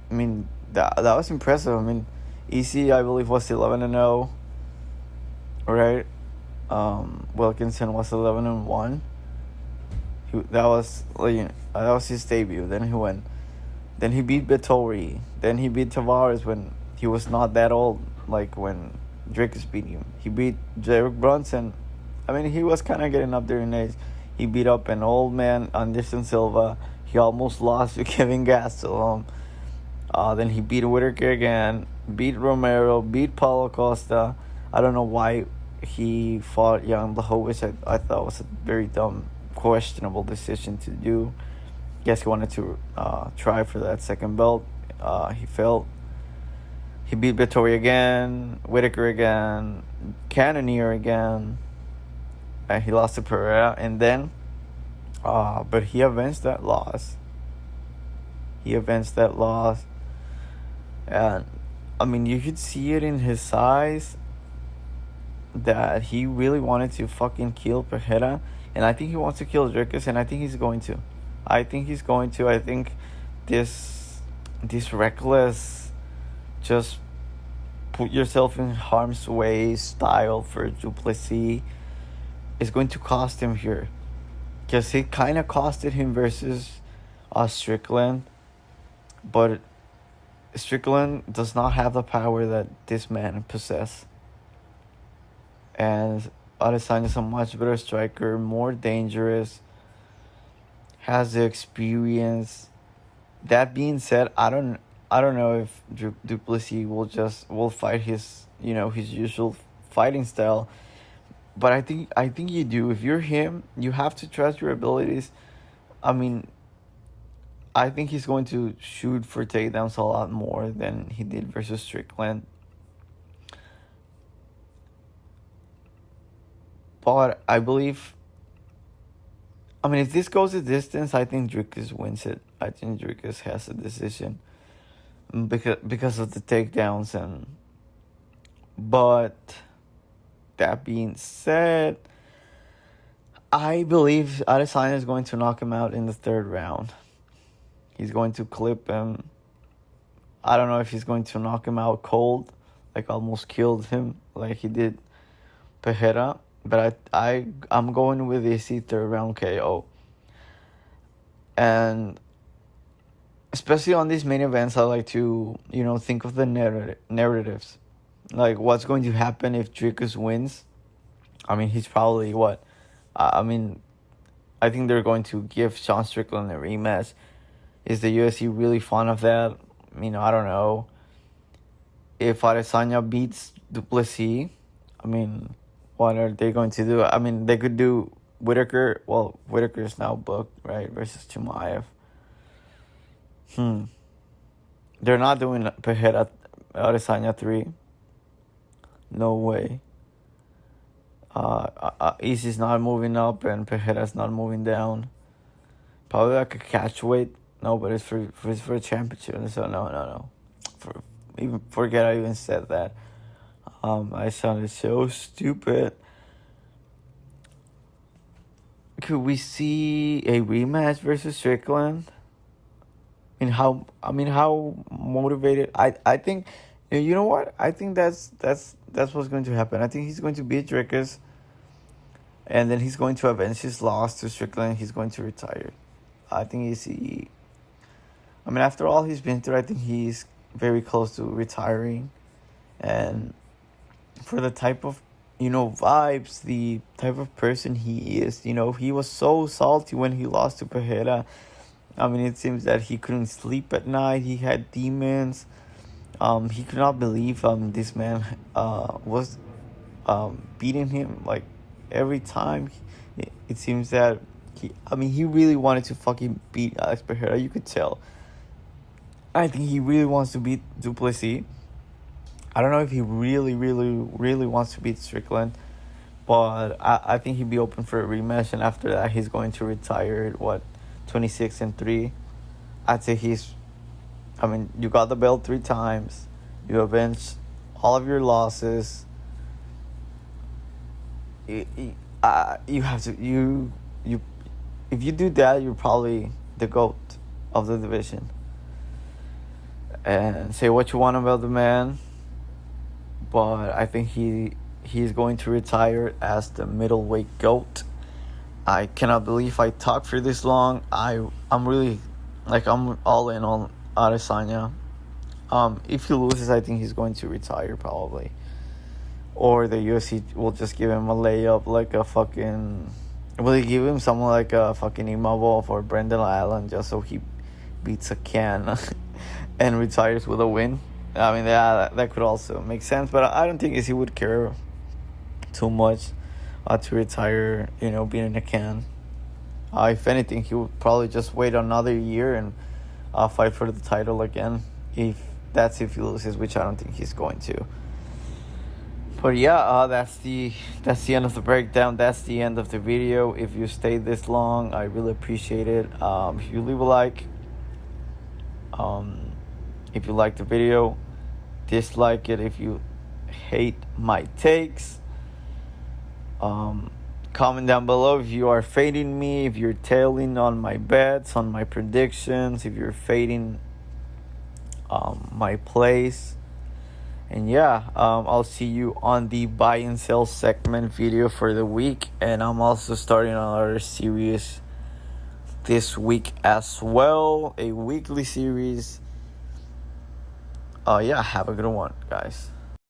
mean, that was impressive. I mean, EC, I believe, was 11-0. Right. Wilkinson was 11-1. That was his debut. Then he beat Vettori. Then he beat Tavares when he was not that old, like when Dricus beat him. He beat Derek Brunson. I mean, he was kind of getting up there in age. He beat up an old man, Anderson Silva. He almost lost to Kevin Gastelum. Then he beat Whitaker again, beat Romero, beat Paulo Costa. I don't know why he fought Jan Blachowicz. I thought was a very dumb, questionable decision to do. Guess he wanted to try for that second belt. He failed. He beat Vettori again, Whitaker again, Cannonier again. He lost to Pereira, and then, but he avenged that loss. And I mean, you could see it in his eyes that he really wanted to fucking kill Pereira, and I think he wants to kill Dricus, and I think he's going to. I think this reckless, just put yourself in harm's way style for Plessis is going to cost him here, because it kind of costed him versus Strickland, but Strickland does not have the power that this man possesses. And Adesanya is a much better striker, more dangerous, has the experience. That being said, I don't know if Plessis will fight his usual fighting style, but I think you do. If you're him, you have to trust your abilities. I mean, I think he's going to shoot for takedowns a lot more than he did versus Strickland. But I believe, I mean, if this goes the distance, I think Dricus wins it. I think Dricus has a decision because of the takedowns. But that being said, I believe Adesanya is going to knock him out in the third round. He's going to clip him. I don't know if he's going to knock him out cold, like almost killed him, like he did Pereira. But I'm going with AC third round KO. And especially on these main events, I like to, think of the narratives. Like, what's going to happen if Dricus wins? I mean, he's probably what? I think they're going to give Sean Strickland a rematch. Is the UFC really fond of that? I don't know. If Adesanya beats Plessis, what are they going to do? They could do Whitaker. Well, Whitaker is now booked, right? Versus Chimaev. They're not doing Pereira Adesanya 3. No way. Easy's not moving up and Pereira's not moving down. Probably like a catch weight. No, but it's for a championship. So no. Forget I even said that. I sounded so stupid. Could we see a rematch versus Strickland? How motivated? I think, you know what? I think that's what's going to happen. I think he's going to beat Dricus, and then he's going to avenge his loss to Strickland. He's going to retire. I think after all he's been through, I think he's very close to retiring. And for the type of, vibes, the type of person he is, he was so salty when he lost to Pereira. It seems that he couldn't sleep at night. He had demons. He could not believe this man was beating him like every time. It seems that he really wanted to fucking beat Alex Pereira. You could tell. I think he really wants to beat Plessis. I don't know if he really, really, really wants to beat Strickland, but I think he'd be open for a rematch. And after that, he's going to retire at 26-3. I'd say you got the belt 3 times. You avenged all of your losses. You have to if you do that, you're probably the GOAT of the division. And say what you want about the man, but I think he's going to retire as the middleweight GOAT. I cannot believe I talked for this long. I'm really, I'm all in on Adesanya. If he loses, I think he's going to retire probably. Or the UFC will just give him a layup like a fucking... Will they give him someone like a fucking Imavov or Brendan Allen just so he beats a can and retires with a win? That could also make sense, but I don't think he would care too much to retire, being a can. If anything, he would probably just wait another year and fight for the title again. If he loses, which I don't think he's going to. But yeah, that's the end of the breakdown. That's the end of the video. If you stayed this long, I really appreciate it. If you leave a like, if you like the video, dislike it if you hate my takes. Comment down below if you are fading me, if you're tailing on my bets, on my predictions, if you're fading my plays. And yeah, I'll see you on the buy and sell segment video for the week. And I'm also starting another series this week as well, a weekly series. Yeah, have a good one, guys.